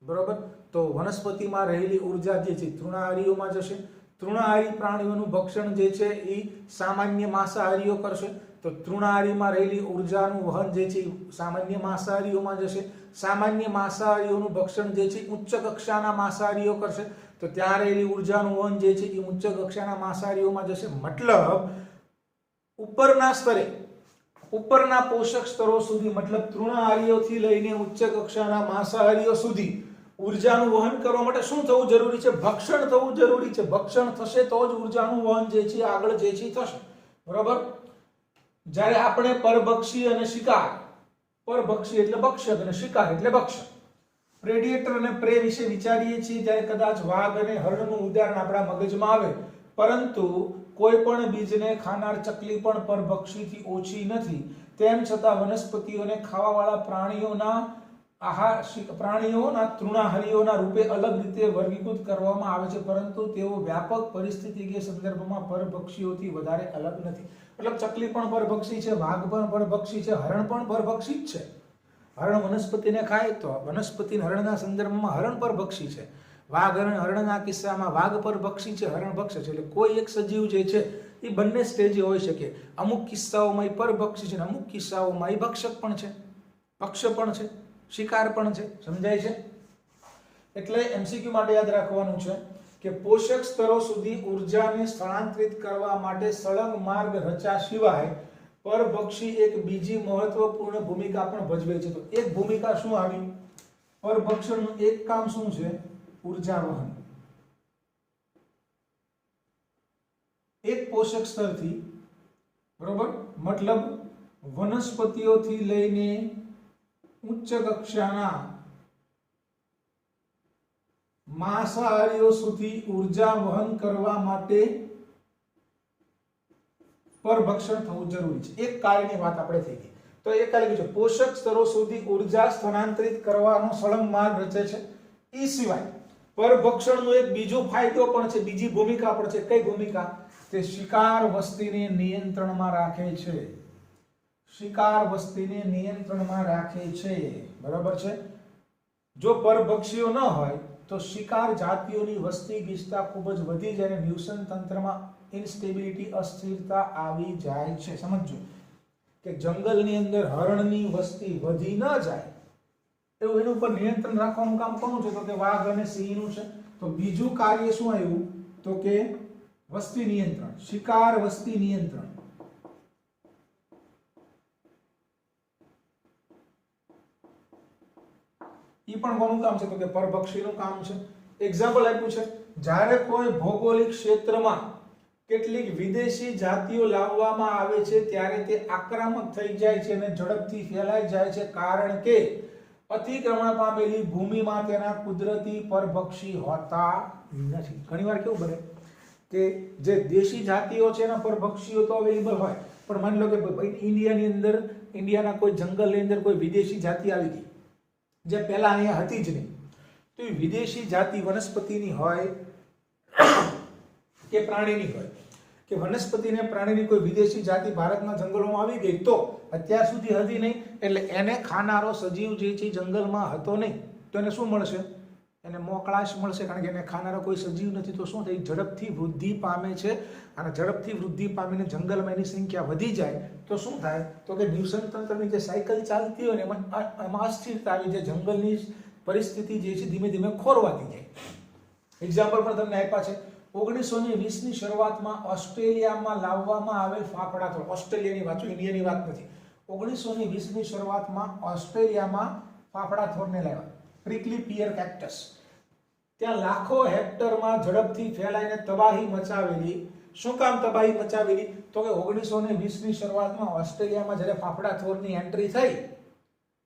બરોબર. તો વનસ્પતિમાં રહેલી ઉર્જા જે છે તૃણહારીઓમાં જશે. તૃણહારી પ્રાણીઓનું ભક્ષણ જે છે એ સામાન્ય માંસાહારીઓ કરશે, તો તૃણહારીમાં રહેલી ઉર્જાનું વહન જે છે સામાન્ય માંસાહારીઓમાં જશે. સામાન્ય માંસાહારીઓનું ભક્ષણ જે છે ઉચ્ચ કક્ષાના માંસાહારીઓ કરશે, તો ત્યાં રહેલી ઉર્જાનું વહન જે છે એ ઉચ્ચ કક્ષાના માંસાહારીઓમાં જશે. મતલબ ઉપરના સ્તરે, ઉપરના પોષક સ્તરો સુધી, મતલબ તૃણહારીઓથી લઈને ઉચ્ચ કક્ષાના માંસાહારીઓ સુધી ઉર્જાનું વહન કરવા માટે શું થવું જરૂરી છે? ભક્ષણ થવું જરૂરી છે. ભક્ષણ થશે તો જ ઉર્જાનું વહન જે છે આગળ જે છે થશે, બરોબર. જ્યારે આપણે પરભક્ષી અને શિકાર, પરભક્ષી એટલે ભક્ષક અને શિકાર એટલે ભક્ષક, પ્રેડિએટર અને પ્રે વિશે વિચારીએ છીએ ત્યારે કદાચ વાઘ અને હરણનું ઉદાહરણ આપણા મગજમાં આવે, પરંતુ કોઈ પણ બીજને ખાનાર ચકલી પણ પરભક્ષીથી ઓછી નથી. તેમ છતાં વનસ્પતિઓને ખાવાવાળા પ્રાણીઓના તૃણાહારીઓના રૂપે અલગ રીતે વર્ગીકૃત કરવામાં આવે છે, પરંતુ તેઓ વ્યાપક પરિસ્થિતિકીય સંદર્ભમાં પરભક્ષીઓથી વધારે અલગ નથી. મતલબ ચકલી પણ પરભક્ષી છે, વાઘ પણ પરભક્ષી છે, હરણ પણ પરભક્ષી જ છે. હરણ વનસ્પતિને ખાય તો વનસ્પતિ હરણના સંદર્ભમાં હરણ પરભક્ષી છે. વાઘ અને હરણના કિસ્સામાં વાઘ પરભક્ષી છે, હરણ ભક્ષ છે. એટલે કોઈ એક સજીવ જે છે એ બંને સ્ટેજે હોઈ શકે. અમુક કિસ્સાઓમાં એ પરભક્ષી છે, અમુક કિસ્સાઓમાં એ ભક્ષક પણ છે, ભક્ષ્ય પણ છે, શિકાર પણ છે. સમજાય છે? એટલે એમસીક્યુ માટે યાદ રાખવાનું છે કે પોષક સ્તરો સુધી ઉર્જાને સ્થળાંતરિત કરવા માટે સળંગ માર્ગ રચ્યા સિવાય પરભક્ષી એક બીજી મહત્વપૂર્ણ ભૂમિકા પણ ભજવે છે. તો એક ભૂમિકા શું આવી? પરભક્ષણનું એક કામ શું છે? ઉર્જા વહન. એક પોષક સ્તરથી, બરોબર, મતલબ વનસ્પતિઓથી લઈને ઉચ્ચ કક્ષાના માંસાહારીઓ સુધી ઉર્જા વહન કરવા માટે પરભક્ષણ થવું જરૂરી છે. એક કાર્યની વાત આપણે થઈ ગઈ. તો એ કાલે કીધું પોષક સ્તરો સુધી ઉર્જા સ્થાનાંતરિત કરવાનો સળંગ માર્ગ રચે છે. એ સિવાય પરભક્ષણનો એક બીજો ફાયદો પણ છે, બીજી ભૂમિકા પણ છે. કઈ ભૂમિકા? તે શિકાર વસ્તીને નિયંત્રણમાં રાખે છે. શિકાર વસ્તીને નિયંત્રણમાં રાખે છે. બરાબર છે. જો પરભક્ષીઓ ન હોય તો શિકાર જાતિઓની વસ્તી ગીચતા ખૂબ જ વધી જાય અને નિવસન તંત્રમાં ઇન્સ્ટેબિલિટી, અસ્થિરતા આવી જાય છે. સમજો કે જંગલની અંદર હરણની વસ્તી વધી ન જાય એવું એનું પર નિયંત્રણ રાખવાનું કામ કોનું છે? તો કે વાઘ અને સિંહનું છે. તો બીજું કાર્ય શું આવ્યું? તો કે વસ્તી નિયંત્રણ, શિકાર વસ્તી નિયંત્રણ. ઈ પણ કોનું કામ છે? તો કે પરભક્ષીનું કામ છે. એક્ઝામ્પલ આપ્યું છે, જ્યારે કોઈ ભૌગોલિક ક્ષેત્રમાં કેટલીક વિદેશી જાતિઓ લાવવામાં આવે છે ત્યારે તે આક્રમક થઈ જાય છે અને ઝડપથી ફેલાઈ જાય છે, કારણ કે અતિક્રમણ પામેલી ભૂમિમાં તેના કુદરતી પરભક્ષી હોતા નથી. ઘણીવાર કેવું બને કે જે દેશી જાતિઓ છે એના પરભક્ષીઓ તો અવેલેબલ હોય, પણ માની લો કે ઇન્ડિયાની અંદર, ઇન્ડિયાના કોઈ જંગલની અંદર કોઈ વિદેશી જાતિ આવી ગઈ જે પહેલા અહીંયા હતી જ નહીં, તો એ વિદેશી જાતિ વનસ્પતિની હોય કે પ્રાણીની હોય, કે વનસ્પતિ ને પ્રાણીની કોઈ વિદેશી જાતિ ભારતના જંગલોમાં આવી ગઈ તો અત્યાર સુધી હતી નહીં, એટલે એને ખાનારો સજીવ જે છે જંગલમાં હતો નહીં, તો એને શું મળશે? એને મોકળાશ મળશે, કારણ કે એને ખાનારો કોઈ સજીવ નથી. તો શું થાય? ઝડપથી વૃદ્ધિ પામે છે અને ઝડપથી વૃદ્ધિ પામીને જંગલમાં એની સંખ્યા વધી જાય તો શું થાય? તો કે નિવસન તંત્રની જે સાયકલ ચાલતી હોય ને એમાં અસ્થિરતા આવી જાય, જંગલની પરિસ્થિતિ જે છે ધીમે ધીમે ખોરવાતી જાય. એક્ઝામ્પલ પણ તમને આપ્યા છે. 1920 ની શરૂઆતમાં ઓસ્ટ્રેલિયામાં લાવવામાં આવેલ ફાફડા થોર, ઓસ્ટ્રેલિયાની વાત, ઇન્ડિયાની વાત નથી. 1920 ની શરૂઆતમાં ઓસ્ટ્રેલિયામાં ફાફડા થોરને લાવ્યા, પ્રિકલી પિયર કેક્ટસ. ત્યાં લાખો હેક્ટરમાં ઝડપથી ફેલાઈને તબાહી મચાવેલી. શું કામ તબાહી મચાવેલી? તો કે 1920 ની શરૂઆતમાં ઓસ્ટ્રેલિયામાં જ્યારે ફાફડા થોરની એન્ટ્રી થઈ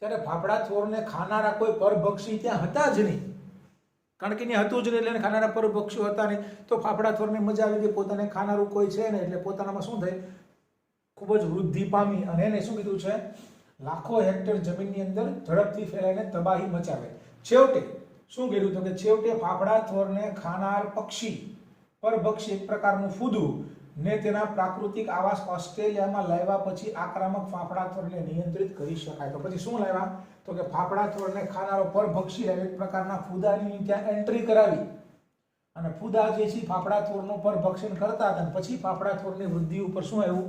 ત્યારે ફાફડા થોરને ખાનારા કોઈ પરભક્ષી ત્યાં હતા જ નહીં, કારણ કે ત્યાં હતું જ નહીં, એટલે ખાનારા પરભક્ષીઓ હતા નહીં. તો ફાફડા થોરને મજા આવી ગઈ, પોતાને ખાનારું કોઈ છે ને, એટલે પોતાનામાં શું થાય? ખૂબ જ વૃદ્ધિ પામી અને એને શું કીધું છે? લાખો હેક્ટર જમીનની અંદર ઝડપથી ફેલાઈને તબાહી મચાવે. છેવટે શું કર્યું? તો કે છેવટે ફાફડા થોરને ખાનાર પક્ષી, પરભક્ષી, એક પ્રકારનું ફૂદું ને તેના પ્રાકૃતિક આવાસ ઓસ્ટ્રેલિયામાં લાવ્યા પછી આક્રમક ફાફડા થોરને નિયંત્રિત કરી શકાય. તો પછી શું લાવ્યા? તો કે ફાફડા થોરને ખાનારો પરભક્ષી લાવી, એક પ્રકારના ફૂદાની ત્યાં એન્ટ્રી કરાવી અને ફૂદા જે છે ફાફડા થોરનું પરભક્ષણ કરતા હતા. પછી ફાફડા થોરની વૃદ્ધિ ઉપર શું આવ્યું?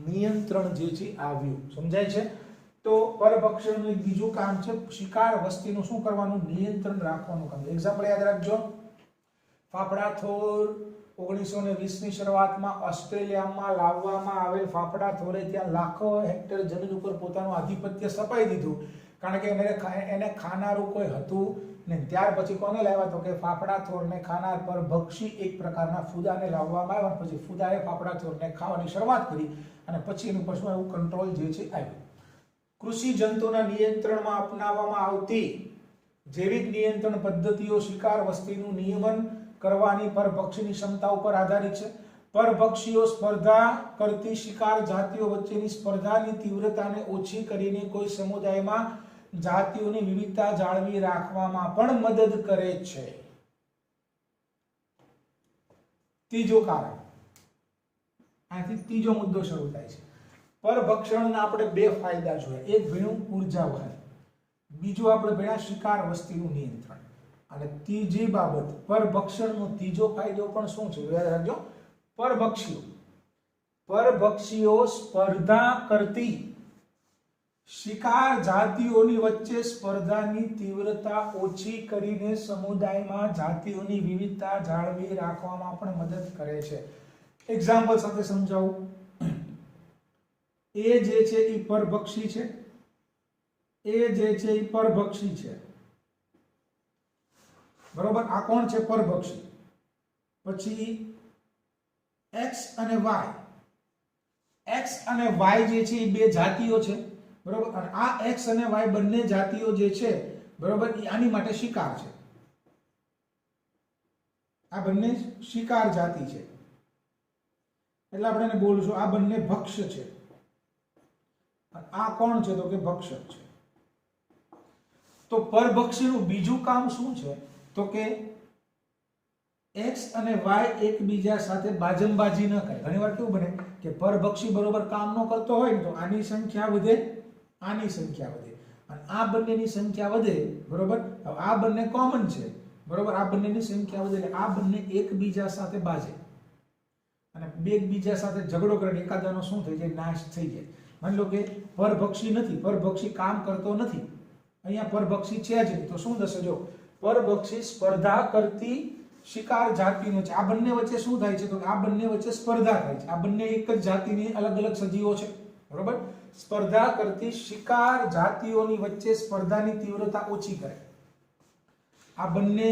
નિયંત્રણ જે છે આવ્યું. સમજાય છે? તો પરભક્ષણનું એક બીજું કામ છે શિકાર વસ્તીનું શું કરવાનું? નિયંત્રણ રાખવાનું કામ. એક્ઝામ્પલ યાદ રાખજો. ફાફડા થોર 1920 ની શરૂઆતમાં ઓસ્ટ્રેલિયામાં લાવવામાં આવેલ ફાફડા થોરે ત્યાં લાખો હેક્ટર જમીન ઉપર પોતાનું આધિપત્ય સ્થપાઈ દીધું, કારણ કે એને ખાનારું કોઈ હતું નહીં. ત્યાર પછી કોને લાવ્યા? તો કે ફાફડા થોરને ખાનાર પરભક્ષી, એક પ્રકારના ફૂદાને લાવવામાં આવ્યા. પછી ફૂદાએ ફાફડા થોરને ખાવાની શરૂઆત કરી અને પછી એનું પર શું એવું કંટ્રોલ જે છે આવ્યું. કૃષિ જંતુના નિયંત્રણમાં અપનાવવામાં આવતી જૈવિક નિયંત્રણ પદ્ધતિઓ શિકાર વસ્તીનું નિયમન કરવાની પરભક્ષીની ક્ષમતા ઉપર આધારિત છે. પરભક્ષીઓ સ્પર્ધા કરતી શિકાર જાતિઓ વચ્ચેની સ્પર્ધાની તીવ્રતાને ઓછી કરીને કોઈ સમુદાયમાં જાતિઓની વિવિધતા જાળવી રાખવામાં પણ મદદ કરે છે. ત્રીજો કારણ, આથી ત્રીજો મુદ્દો શરૂ થાય છે. પરભક્ષણના આપણે બે ફાયદા જોયા. એક ભણ્યું ઉર્જા વહન, બીજું આપણે ભણ્યા શિકાર વસ્તીનું નિયંત્રણ. અને ત્રીજી બાબત પરભક્ષણનો ત્રીજો ફાયદો પણ શું છે? યાદ રાખજો. પરભક્ષીઓ સ્પર્ધા કરતી શિકાર જાતિઓની વચ્ચે સ્પર્ધાની તીવ્રતા ઓછી કરીને સમુદાયમાં જાતિઓની વિવિધતા જાળવી રાખવામાં પણ મદદ કરે છે. એક્ઝામ્પલ સાથે સમજાવું. એ જે છે એ પરભક્ષી છે, એ જે છે એ પરભક્ષી છે, બરોબર? આ કોણ છે? પરભક્ષી. પછી એક્સ અને વાય, એક્સ અને વાય જે છે એ બે જાતિઓ છે, બરોબર? અને આ એક્સ અને વાય બંને જાતિઓ જે છે, બરોબર, એ આની માટે શિકાર છે. આ બંને શિકાર જાતિ છે, એટલે આપણે એને બોલશું આ બંને ભક્ષ છે આ કોણ છે? તો કે ભક્ષક છે. તો પરભક્ષીનું બીજું કામ શું છે? તો કે x અને y એકબીજા સાથે બાજંબાજી ન કરે. ઘણીવાર કેવું બને કે પરભક્ષી બરોબર કામ ન કરતો હોય ને તો આની સંખ્યા વધે, આની સંખ્યા વધે, અને આ બંનેની સંખ્યા વધે, બરોબર. આ બંને કોમન છે, બરોબર. આ બંનેની સંખ્યા વધે એટલે આ બંને એકબીજા સાથે બાજે અને બે એકબીજા સાથે ઝઘડો કરે, એકાદાનો શું થઈ જાય? નાશ થઈ જાય. માની લો કે પરભક્ષી નથી, પરભક્ષી કામ કરતો નથી, અહીંયા પરભક્ષી છે જ નહીં, તો શું થશે? જો પરભક્ષી સ્પર્ધા કરતી શિકાર જાતિનો છે. આ બંને વચ્ચે શું થાય છે? તો આ બંને વચ્ચે સ્પર્ધા થાય છે. આ બંને એક જ જાતિની અલગ અલગ સજીવો છે, બરોબર. સ્પર્ધા કરતી શિકાર જાતિઓની વચ્ચે સ્પર્ધાની તીવ્રતા ઓછી કરે. આ બંને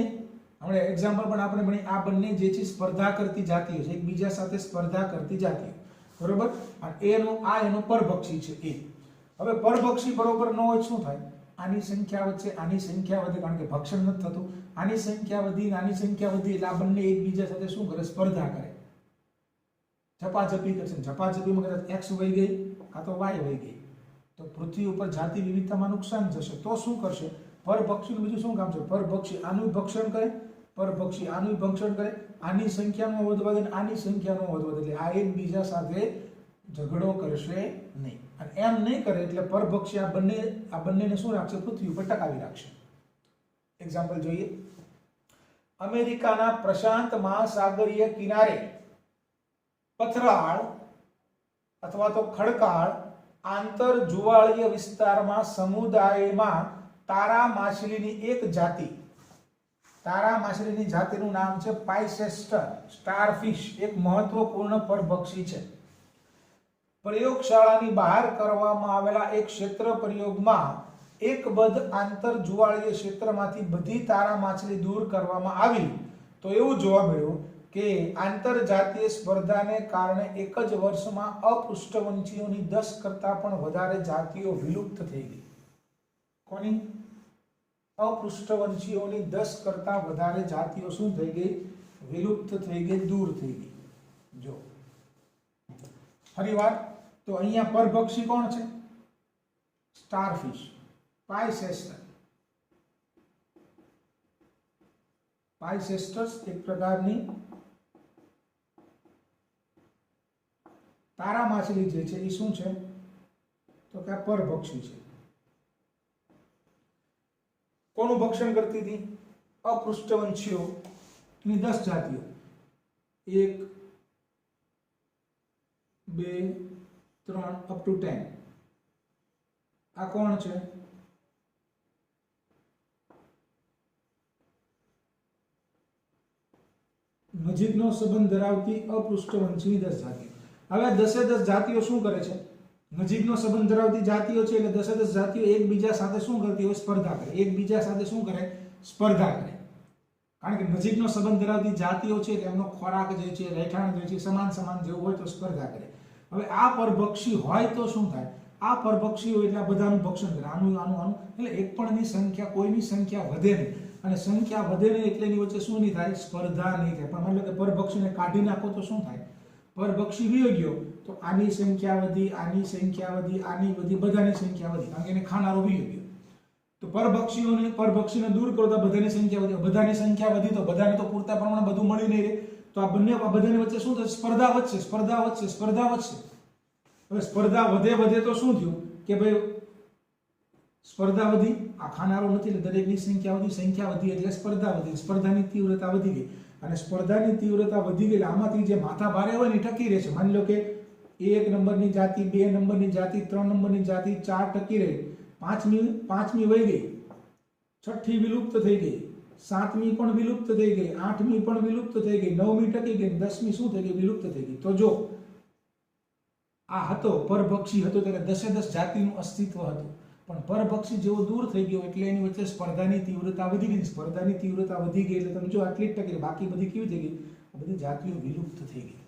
આપણે એક્ઝામ્પલ પણ આપણે ભણી, આ બંને જે છે સ્પર્ધા કરતી જાતિઓ છે, એકબીજા સાથે સ્પર્ધા કરતી જાતિઓ, બરોબર. અને એનો પરભક્ષી છે એ. હવે પરભક્ષી બરોબર ન હોય શું થાય? આની સંખ્યા વચ્ચે આની સંખ્યા વધે, કારણ કે ભક્ષણ નથી થતું. આની સંખ્યા વધી, આની સંખ્યા વધી એટલે આ બંને એકબીજા સાથે શું કરે? સ્પર્ધા કરે, ઝપાઝપી કરશે. ઝપાઝપીમાં કદાચ x વહી ગઈ કાં તો y વહી ગઈ તો પૃથ્વી ઉપર જાતિ વિવિધતામાં નુકસાન જશે. તો શું કરશે? પરભક્ષીનું બીજું શું કામ છે? પરભક્ષી આનું ભક્ષણ કરે, પરભક્ષી આનું ભક્ષણ કરે, આની સંખ્યાનો વધવા દે, આની સંખ્યાનો વધવા દે, એટલે આ એકબીજા સાથે ઝઘડો કરશે નહીં. અને એમ નહીં કરે એટલે પરભક્ષી આ બંનેને શું રાખશે? પૃથ્વી ઉપર ટકાવી રાખશે. એક્ઝામ્પલ જોઈએ. અમેરિકાના પ્રશાંત મહાસાગરીય કિનારે પથરાળ અથવા તો ખડકાળ આંતર જુવાળીય વિસ્તારમાં સમુદાયમાં તારા માછલીની એક જાતિ, તારા માછલીની જાતિનું નામ છે પાઇસેસ્ટર સ્ટારફિશ, એક મહત્વપૂર્ણ પરભક્ષી છે. પ્રયોગશાળાની બહાર કરવામાં આવેલા એક ક્ષેત્ર પ્રયોગમાં એકબદ્ધ આંતર જુવાળીય ક્ષેત્રમાંથી બધી તારા માછલી દૂર કરવામાં આવી તો એવું જોવા મળ્યું કે આંતરજાતીય સ્પર્ધાને કારણે એક જ વર્ષમાં અપૃષ્ઠવંશીઓની 10 કરતાં પણ વધારે જાતિઓ વિલુપ્ત થઈ ગઈ. કોની? અપૃષ્ઠવંશીઓની 10 કરતાં વધારે જાતિઓ શું થઈ ગઈ? વિલુપ્ત થઈ ગઈ, દૂર થઈ ગઈ. જો ફરીવાર, તો અહીંયા પરભક્ષી કોણ છે? સ્ટારફિશ, પાઇસેસ્ટર. પાઇસેસ્ટર્સ એક પ્રકારની તારા માછલી જે છે એ શું છે? તો કે પરભક્ષી છે. કોનું ભક્ષણ કરતી હતી? અપૃષ્ઠવંશીઓની 10 જાતિઓ, 1 2 3 અપ ટુ 10. આ કોણ છે? નજીકનો સંબંધ ધરાવતી અપૃષ્ઠવંશીની 10 જાતિઓ. હવે 10 જાતિઓ શું કરે છે? નજીકનો સંબંધ ધરાવતી જાતિઓ છે એટલે 10 જાતિઓ એકબીજા સાથે શું કરતી હોય? સ્પર્ધા કરે. એકબીજા સાથે શું કરે? સ્પર્ધા કરે. કારણ કે નજીકનો સંબંધ ધરાવતી જાતિઓ છે એટલે એમનો ખોરાક જે છે, રહેઠાણ જે છે સમાન સમાન જેવું હોય તો સ્પર્ધા કરે. હવે આ પરભક્ષી હોય તો શું થાય? આ પરભક્ષી હોય એટલે આ બધાનું ભક્ષણ કરે, આનું આનું આનું, એટલે એક પણની સંખ્યા, કોઈની સંખ્યા વધે નહીં. અને સંખ્યા વધે નહીં એટલે એની વચ્ચે શું નહીં થાય? સ્પર્ધા નહીં થાય. પણ માની લો કે પરભક્ષીને કાઢી નાખો તો શું થાય? પરભક્ષી વયો ગયો તો આની સંખ્યા વધી, આની સંખ્યા વધી, આની વધી, બધાની સંખ્યા વધી, કારણ કે એને ખાનારો વયો ગયો. તો પરભક્ષીને દૂર કરો તો બધાની સંખ્યા વધી, બધાની સંખ્યા વધી તો બધાને તો પૂરતા પ્રમાણમાં બધું મળી નહીં રહે. તો આ બધાની વચ્ચે શું થશે? સ્પર્ધા વધશે, સ્પર્ધા વધશે, સ્પર્ધા વધશે. હવે સ્પર્ધા વધે તો શું થયું કે ભાઈ સ્પર્ધા વધી, આ ખાનારો નથી એટલે દરેકની સંખ્યા વધી, સંખ્યા વધી એટલે સ્પર્ધા વધી, સ્પર્ધાની તીવ્રતા વધી ગઈ. અને સ્પર્ધાની તીવ્રતા વધી ગઈ આમાંથી જે માથા ભારે હોય ને ટકી રહે છે. માની લો કે 1 નંબરની જાતિ, 2 નંબરની જાતિ, 3 નંબરની જાતિ, 4 ટકી રહી, પાંચમી વહી ગઈ, છઠ્ઠી વિલુપ્ત થઈ ગઈ, 7મી પણ વિલુપ્ત થઈ ગઈ, 8મી પણ વિલુપ્ત થઈ ગઈ, 9મી ટકી ગઈ, 10મી શું થઈ ગઈ? વિલુપ્ત થઈ ગઈ. તો જો આ હતો પરભક્ષી હતો ત્યારે 10 જાતિનું અસ્તિત્વ હતું, પણ પરભક્ષી જેવો દૂર થઈ ગયો એટલે એની વચ્ચે સ્પર્ધાની તીવ્રતા વધી ગઈ. સ્પર્ધાની તીવ્રતા વધી ગઈ એટલે તમે જો આટલી જ ટકી, બાકી બધી કેવી થઈ ગઈ? આ બધી જાતિઓ વિલુપ્ત થઈ ગઈ.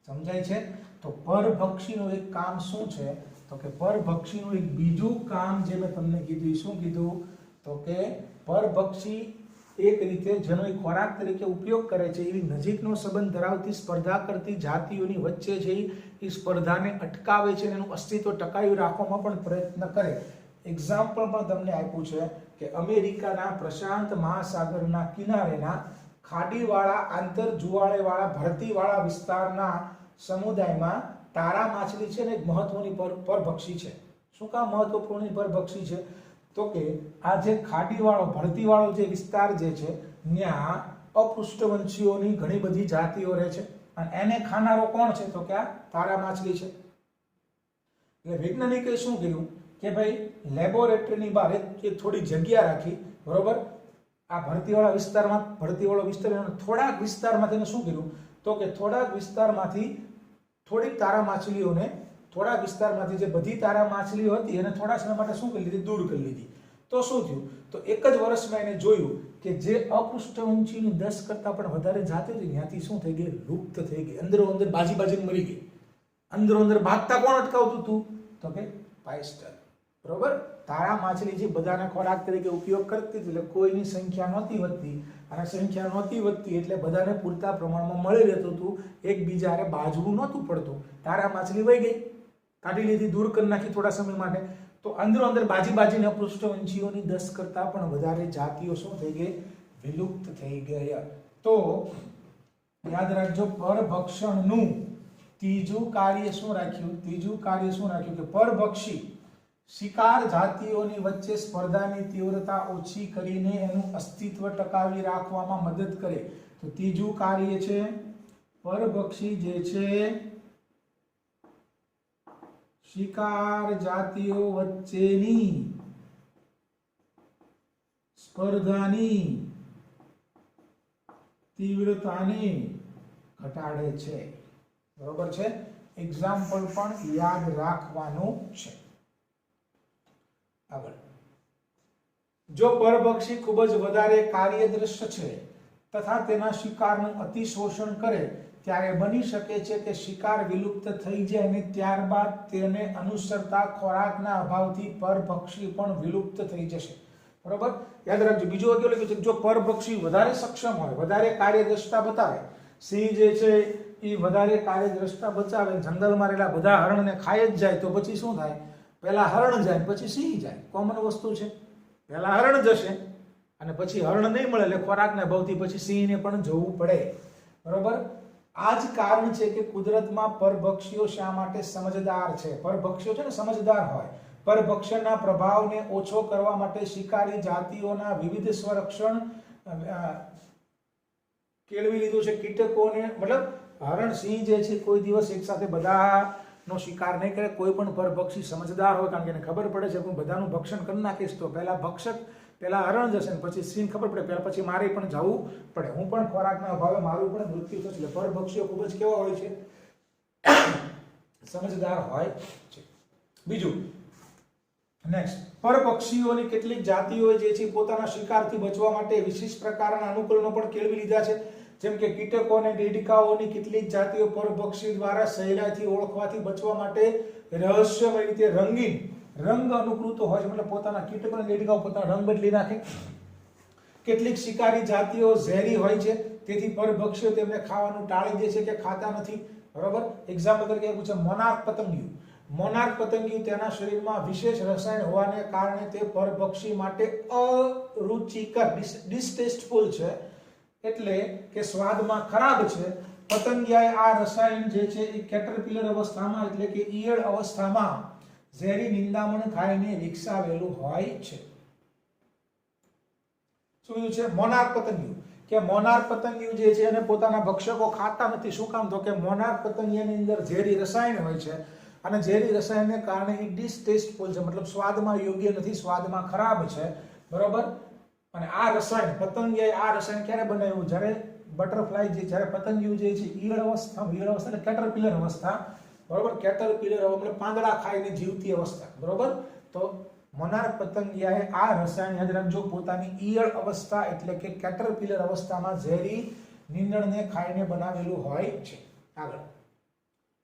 સમજાય છે? તો પરભક્ષીનું એક કામ શું છે? તો કે પરભક્ષીનું એક બીજું કામ જે મેં તમને કીધું, શું કીધું? તો કે પરભક્ષી એક રીતે જેનો એ ખોરાક તરીકે ઉપયોગ કરે છે એવી નજીકનો સંબંધ ધરાવતી સ્પર્ધા કરતી જાતિઓની વચ્ચે જે એ સ્પર્ધાને અટકાવે છે અને એનું અસ્તિત્વ ટકાવી રાખવામાં પણ પ્રયત્ન કરે. એક્ઝામ્પલ પણ તમને આપ્યું છે કે અમેરિકાના પ્રશાંત મહાસાગરના કિનારેના ખાડીવાળા આંતર જુવાળેવાળા ભરતીવાળા વિસ્તારના સમુદાયમાં તારા માછલી છે ને એક મહત્વની પરભક્ષી છે. શું કામ મહત્વપૂર્ણ પરભક્ષી છે? તો કે આ જે ખાડીવાળો ભરતીવાળો જે વિસ્તાર જે છે ત્યાં અપૃષ્ઠવંશીઓની ઘણી બધી જાતિઓ રહે છે અને એને ખાનારો કોણ છે? તો કે આ તારા માછલી છે. એટલે વૈજ્ઞાનિકે શું કર્યું કે ભાઈ લેબોરેટરીની બહાર એક થોડી જગ્યા રાખી, બરોબર, આ ભરતીવાળા વિસ્તારમાં ભરતીવાળો વિસ્તાર થોડાક વિસ્તારમાં તેને શું કર્યું તો કે થોડાક વિસ્તારમાંથી થોડીક તારા માછલીઓને થોડાક વિસ્તારમાંથી જે બધી તારા માછલીઓ હતી એને થોડા સમય માટે શું કરી લીધી? દૂર કરી લીધી. તો શું થયું? તો એક જ વર્ષમાં એને જોયું કે જે અપૃષ્ઠવંશીની 10 કરતા પણ વધારે જાતિ હતી ત્યાંથી શું થઈ ગઈ? લુપ્ત થઈ ગઈ. અંદરો અંદર બાજી મરી ગઈ. અંદરો અંદર ભાગતા કોણ અટકાવતું હતું? તો કે પાયસ્ટર. બરોબર, તારા માછલી જે બધાને ખોરાક તરીકે ઉપયોગ કરતી હતી એટલે કોઈની સંખ્યા નહોતી વધતી અને સંખ્યા નહોતી વધતી એટલે બધાને પૂરતા પ્રમાણમાં મળી રહેતું હતું, એકબીજાને બાજવું નહોતું પડતું. તારા માછલી વહી ગઈ, કાઢી લીધી, દૂર કરી નાખી થોડા સમય માટે. તો અંદરો અંદર બાજીને અપૃષ્ઠવંશીઓની 10 કરતા પણ વધારે જાતિઓ શું થઈ ગઈ? વિલુપ્ત થઈ ગયા. તો યાદ રાખજો, પરભક્ષણનું ત્રીજું કાર્ય શું રાખ્યું? કે પરભક્ષી શિકાર જાતિઓની વચ્ચે સ્પર્ધાની તીવ્રતા ઓછી કરીને એનું અસ્તિત્વ ટકાવી રાખવામાં મદદ કરે. તો ત્રીજું કાર્ય છે પરભક્ષી જે છે શિકાર જાતિઓ વચ્ચેની સ્પર્ધાની તીવ્રતાને ઘટાડે છે. બરોબર છે? એક્ઝામ્પલ પણ યાદ રાખવાનું છે. આગળ, જો પરભક્ષી ખૂબ જ વધારે કાર્યદ્રષ્ટ છે તથા તેના શિકારનું અતિશોષણ કરે ત્યારે બની શકે છે કે શિકાર વિલુપ્ત થઈ જાય અને ત્યારબાદ તેને અનુસરતા ખોરાકના અભાવથી પરભક્ષી પણ વિલુપ્ત થઈ જશે. બરોબર, યાદ રાખજો. બીજું કેવું લખ્યું છે? જો પરભક્ષી વધારે સક્ષમ હોય, વધારે કાર્યદ્રષ્ટા બતાવે, સિંહ જે છે એ વધારે કાર્યદ્રષ્ટા બચાવે, જંગલમાં રહેલા બધા હરણને ખાઈ જ જાય તો પછી શું થાય? પહેલા હરણ જાય પછી સિંહ જાય. કોમન વસ્તુ છે. પહેલા હરણ જશે અને પછી હરણ નહીં મળે એટલે ખોરાકના અભાવથી પછી સિંહને પણ જવું પડે. બરોબર, આ જ કારણ છે કે કુદરતમાં પરભક્ષીઓ શા માટે સમજદાર છે. પરભક્ષીઓ છે ને સમજદાર હોય. પરભક્ષણના પ્રભાવને ઓછો કરવા માટે શિકારી જાતિઓના વિવિધ સંરક્ષણ કેળવી લીધું છે. કીટકોને મતલબ હરણ સિંહ જે છે કોઈ દિવસ એક સાથે બધાનો શિકાર નહીં કરે. કોઈ પણ પરભક્ષી સમજદાર હોય, કારણ કે એને ખબર પડે છે કે હું બધાનું ભક્ષણ કરી નાખીશ તો પહેલા હરણ જશે ને પછી સિંહ ખબર પડે પહેલા પછી મારે પણ જવું પડે, હું પણ ખોરાકના અભાવે મારું પણ મૃત્યુ થશે. એટલે પરભક્ષીઓ ખૂબ જ કેવા હોય છે? સમજદાર હોય છે. બીજું, નેક્સ્ટ, પરપક્ષીઓની કેટલીક જાતિઓ જે છે પોતાના શિકારથી બચવા માટે વિશિષ્ટ પ્રકારના અનુકૂલનો પણ કેળવી લીધા છે. જેમ કે કીટકો અને દેડકાઓની કેટલીક જાતિઓ પરભક્ષી દ્વારા સહેલાઈથી ઓળખવાથી બચવા માટે રહસ્યમય રીતે રંગીન રંગ અનુકૃત હોય છે. મતલબ પોતાના કીટકો અને દેડકાઓ પોતાનો રંગ બદલી નાખે. કેટલીક શિકારી જાતિઓ ઝેરી હોય છે, તેથી પરભક્ષીઓ તેમને ખાવાનું ટાળી દે છે કે ખાતા નથી. બરોબર, એક્ઝામ્પલ તરીકે પૂછે મોનાર્ક પતંગિયું. મોનાર્ક પતંગિયું તેના શરીરમાં વિશેષ રસાયણ હોવાને કારણે તે પરભક્ષી માટે અરુચિકર ડિસ્ટેસ્ટફુલ છે, એટલે કે સ્વાદમાં ખરાબ છે. પતંગિયાએ આ રસાયણ જે છે એ કેટરપિલર અવસ્થામાં એટલે કે ઈયળ અવસ્થામાં ઝેરી નિંદામણ ખાઈને વિકસાવેલું હોય છે. શું છે મોનાર્ક પતંગિયું? કે મોનાર્ક પતંગિયું જે છે એને પોતાના ભક્ષકો ખાતા નથી. શું કામ? તો કે મોનાર્ક પતંગિયાની અંદર ઝેરી રસાયણ હોય છે અને ઝેરી રસાયણને કારણે એ ડિસ્ટેસ્ટફુલ છે, મતલબ સ્વાદમાં યોગ્ય નથી, સ્વાદમાં ખરાબ છે. બરોબર, અને આ રસાયણ પતંગિયાએ આ રસાયણ ક્યારે બનાવ્યું? જ્યારે બટરફ્લાય જે જ્યારે પતંગિયું જે છે ઈયળ અવસ્થા એટલે કેટરપિલર અવસ્થા, બરોબર, કેટરપિલર મતલબ પાંદડા ખાઈને જીવતી અવસ્થા. બરોબર, તો મોનાર્ક પતંગિયાએ આ રસાયણ યાદ રાખજો પોતાની ઈયળ અવસ્થા એટલે કે કેટરપિલર અવસ્થામાં ઝેરી નીંદણને ખાઈને બનાવેલું હોય છે. આગળ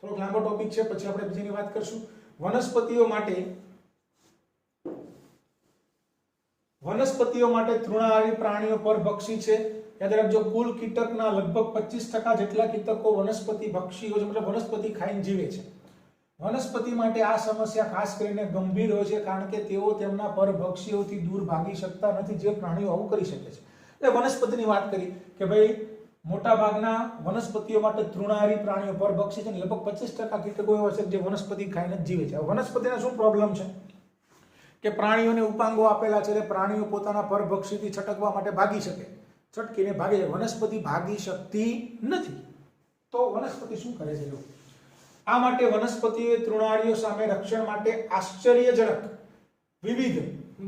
થોડોક લાંબો ટોપિક છે, પછી આપણે બીજીની વાત કરશું. વનસ્પતિઓ માટે તૃણાહારી પ્રાણીઓ પરભક્ષી છે. યાદ રાખજો, કુલ કીટકના લગભગ 25% જેટલા કીટકો વનસ્પતિ ભક્ષીઓ છે, મતલબ વનસ્પતિ ખાઈને જીવે છે. વનસ્પતિ માટે આ સમસ્યા ખાસ કરીને ગંભીર હોય છે, કારણ કે તેઓ તેમના પરભક્ષીઓથી દૂર ભાગી શકતા નથી, જે પ્રાણીઓ આવું કરી શકે છે. એટલે વનસ્પતિની વાત કરી કે ભાઈ મોટા ભાગના વનસ્પતિઓ માટે તૃણાહારી પ્રાણીઓ પરભક્ષી છે, લગભગ 25% કીટકો એવા છે જે વનસ્પતિ ખાઈને જ જીવે છે. વનસ્પતિના શું પ્રોબ્લેમ છે કે પ્રાણીઓને ઉપાંગો આપેલા છે, એટલે પ્રાણીઓ પોતાના પરભક્ષીથી છટકવા માટે ભાગી શકે, છટકીને ભાગે છે. વનસ્પતિ ભાગી શકતી નથી, તો વનસ્પતિ શું કરે છે? આ માટે વનસ્પતિએ તૃણાહારીઓ સામે રક્ષણ માટે આશ્ચર્યજનક વિવિધ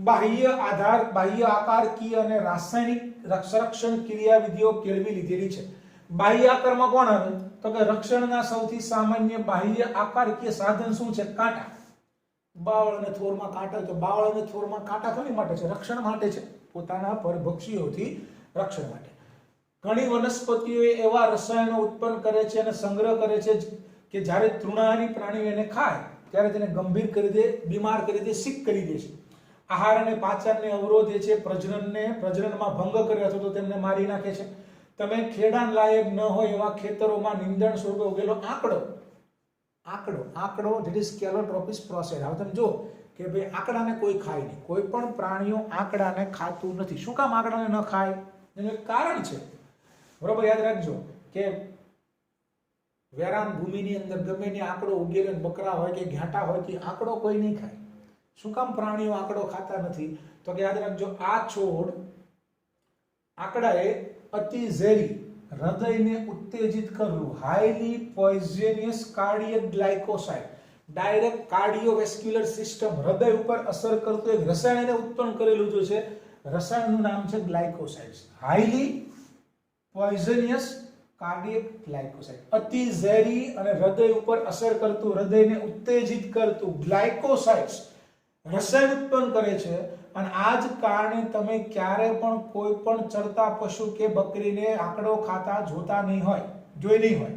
બાહ્ય આકારકીય અને રાસાયણિક સંરક્ષણ ક્રિયાવિધિઓ કેળવી લીધેલી છે. બાહ્ય આકારમાં કોણ આવે? તો કે રક્ષણના સૌથી સામાન્ય બાહ્ય આકારકીય સાધન શું છે? કાંટા. બાવળ અને થોરમાં કાંટા, તો બાવળ અને થોરમાં કાંટા કોની માટે છે? રક્ષણ માટે છે, પોતાના પરભક્ષીઓથી રક્ષણ માટે. ઘણી વનસ્પતિઓ એવા રસાયણો ઉત્પન્ન કરે છે અને સંગ્રહ કરે છે કે જ્યારે તૃણાહારી પ્રાણીઓ એને ખાય ત્યારે તેને ગંભીર કરી દે, બીમાર કરી દે, સિક કરી દે છે. આહાર અને પાચનને અવરોધે છે, પ્રજનનમાં ભંગ કરે અથવા તો તેમને મારી નાખે છે. તમે ખેડાણ લાયક ન હોય એવા ખેતરોમાં નિંદણ સ્વરૂપે ઉગેલો આંકડો ધેટ ઇઝ સ્કેલોટ્રોપિસ પ્રોસેસ. હવે તમે જો કે ભાઈ આંકડાને કોઈ ખાય નહીં, કોઈ પણ પ્રાણીઓ આંકડાને ખાતું નથી. શું કામ આંકડાને ન ખાય? એનું એક કારણ છે, બરોબર? યાદ રાખજો કે વેરાન ભૂમિની અંદર ગમે તે આંકડો ઉગેલો, બકરા હોય કે ઘાટા હોય કે આંકડો કોઈ નહીં ખાય. શું કામ પ્રાણીઓ આંકડો ખાતા નથી? તો કે યાદ રાખજો, આ છોડ આંકડાએ અતિ ઝેરી, હૃદયને ઉત્તેજિત કરવું, highly poisonous cardiac glycoside, direct cardiovascular system, હૃદય ઉપર અસર કરતું એક રસાયણ ઉત્પન્ન કરેલું જો છે. રસાયણનું નામ છે ગ્લાયકોસાઇડ્સ. હાઈલી પોઈઝનિયસ કાર્ડિયક ગ્લાયકોસાઇડ, અતિ ઝેરી અને હૃદય ઉપર અસર કરતું, હૃદયને ઉત્તેજિત કરતું ગ્લાયકોસાઇડ્સ રસાયણ ઉત્પન્ન કરે છે. અને આ જ કારણે તમે ક્યારે પણ કોઈ પણ ચરતા પશુ કે બકરીને આંકડો ખાતા જોતા નહીં હોય, જોઈ નહીં હોય.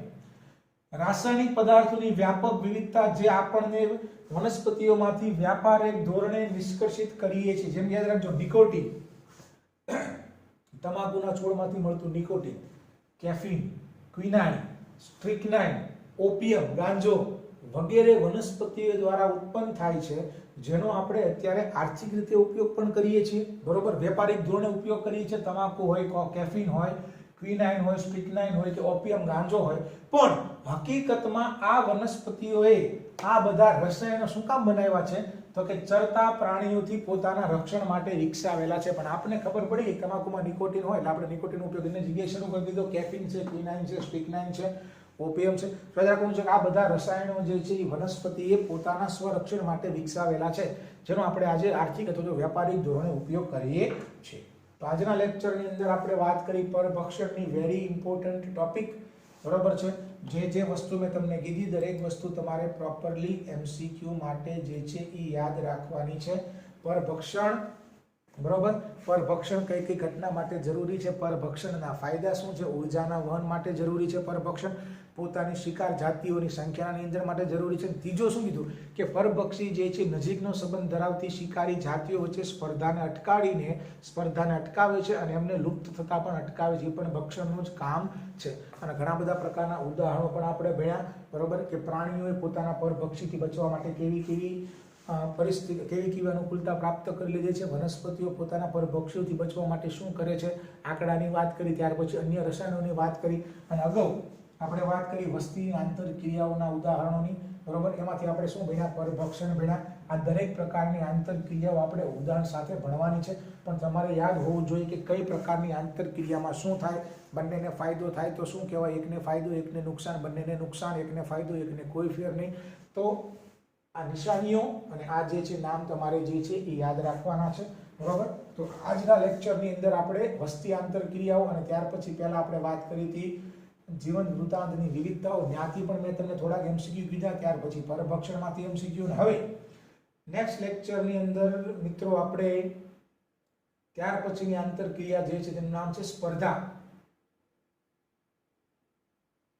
રાસાયણિક પદાર્થોની વ્યાપક વિવિધતા જે આપણને વનસ્પતિઓમાંથી વ્યાપારિક ધોરણે નિષ્કર્ષિત કરીએ છીએ, જેમ યાદ રાખજો, નિકોટીન, તમાકુના છોડમાંથી મળતું નિકોટીન, કેફીન, ક્વિનાઇન, સ્ટ્રિકનાઇન, ઓપિયમ, ગાંજો વગેરે વનસ્પતિઓ દ્વારા ઉત્પન્ન થાય છે, જેનો આપણે અત્યારે આર્થિક રીતે ઉપયોગ પણ કરીએ છીએ, બરોબર? વ્યાપારિક ધોરણે ઉપયોગ કરીએ છીએ. તમાકુ હોય, કેફીન હોય, ક્વિનાઇન હોય, સ્ટ્રિકનાઇન હોય કે ઓપિયમ, ગાંજો હોય. પણ હકીકતમાં આ વનસ્પતિઓએ આ બધા રસાયણો શું કામ બનાવ્યા છે? તો કે ચરતા પ્રાણીઓથી પોતાના રક્ષણ માટે વિકસાવેલા છે. પણ આપણને ખબર પડી કે તમાકુમાં નિકોટીન હોય એટલે આપણે નિકોટીનનો ઉપયોગ એની જગ્યાએ શરૂ કરી દીધો. કેફીન છે, ક્વિનાઇન છે, સ્ટ્રિકનાઇન છે, ઓપિયમ છે. કહું છું કે આ બધા રસાયણો જે છે એ વનસ્પતિએ પોતાના સ્વરક્ષણ માટે વિકસાવેલા છે, જેનો આપણે આજે આર્થિક અથવા તો વ્યાપારિક ધોરણે ઉપયોગ કરીએ છીએ. તો આજના લેક્ચરની અંદર આપણે વાત કરી પરભક્ષણની વેરી ઇમ્પોર્ટન્ટ ટોપિક, બરોબર છે? જે વસ્તુ મેં તમને કીધી દરેક વસ્તુ તમારે પ્રોપરલી MCQ માટે જે છે એ યાદ રાખવાની છે. પરભક્ષણ, બરોબર? પરભક્ષણ કઈ કઈ ઘટના માટે જરૂરી છે? પરભક્ષણના ફાયદા શું છે? ઉર્જાના વહન માટે જરૂરી છે પરભક્ષણ. પોતાની શિકાર જાતિઓની સંખ્યાના નિયંત્રણ માટે જરૂરી છે. ત્રીજો શું કીધું કે પરભક્ષી જે છે નજીકનો સંબંધ ધરાવતી શિકારી જાતિઓ વચ્ચે સ્પર્ધાને અટકાવે છે અને એમને લુપ્ત થતા પણ અટકાવે છે. એ પણ ભક્ષણનું જ કામ છે. અને ઘણા બધા પ્રકારના ઉદાહરણો પણ આપણે ભણ્યા, બરોબર? કે પ્રાણીઓએ પોતાના પરભક્ષીથી બચવા માટે કેવી પરિસ્થિતિ, અનુકૂળતા પ્રાપ્ત કરી લીધી છે. વનસ્પતિઓ પોતાના પરભક્ષીઓથી બચવા માટે શું કરે છે? આંકડાની વાત કરી, ત્યાર પછી અન્ય રસાયણોની વાત કરી, અને અગાઉ આપણે વાત કરી વસ્તી આંતરક્રિયાઓના ઉદાહરણોની, બરોબર? એમાંથી આપણે શું ભણ્યા? પરભક્ષણ ભણ્યા. આ દરેક પ્રકારની આંતરક્રિયાઓ આપણે ઉદાહરણ સાથે ભણવાની છે. પણ તમારે યાદ હોવું જોઈએ કે કઈ પ્રકારની આંતરક્રિયામાં શું થાય. બંનેને ફાયદો થાય તો શું કહેવાય? એકને ફાયદો, એકને નુકસાન, બંનેને નુકસાન, એકને ફાયદો, એકને કોઈ ફેર નહીં. તો આ નિશાનીઓ અને આ જે છે નામ તમારે જે છે એ યાદ રાખવાના છે, બરોબર? તો આજના લેક્ચરની અંદર આપણે વસ્તી આંતરક્રિયાઓ અને ત્યાર પછી પહેલા આપણે વાત કરી હતી જીવન વૃત્તાંતની વિવિધતાઓ. ત્યાંથી પણ મેં તમને થોડાક MCQ કીધા, ત્યાર પછી પરભક્ષણમાંથી MCQ. હવે નેક્સ્ટ લેક્ચરની અંદર મિત્રો આપણે ત્યાર પછીની આંતરક્રિયા જે છે તેનું નામ છે સ્પર્ધા,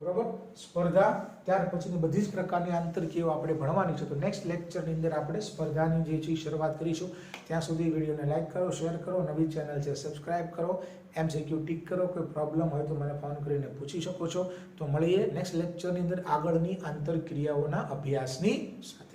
બરોબર? સ્પર્ધા ત્યાર પછીની બધી જ પ્રકારની આંતરક્રિયાઓ આપણે ભણવાની છે. તો નેક્સ્ટ લેક્ચરની અંદર આપણે સ્પર્ધાની જે છે શરૂઆત કરીશું. ત્યાં સુધી વિડીયોને લાઈક કરો, શેર કરો, નવી ચેનલ છે સબસ્ક્રાઇબ કરો, MCQ ટીક કરો. કોઈ પ્રોબ્લેમ હોય તો મને ફોન કરીને પૂછી શકો છો. તો મળીએ નેક્સ્ટ લેક્ચરની અંદર આગળની આંતરક્રિયાઓના અભ્યાસની સાથે.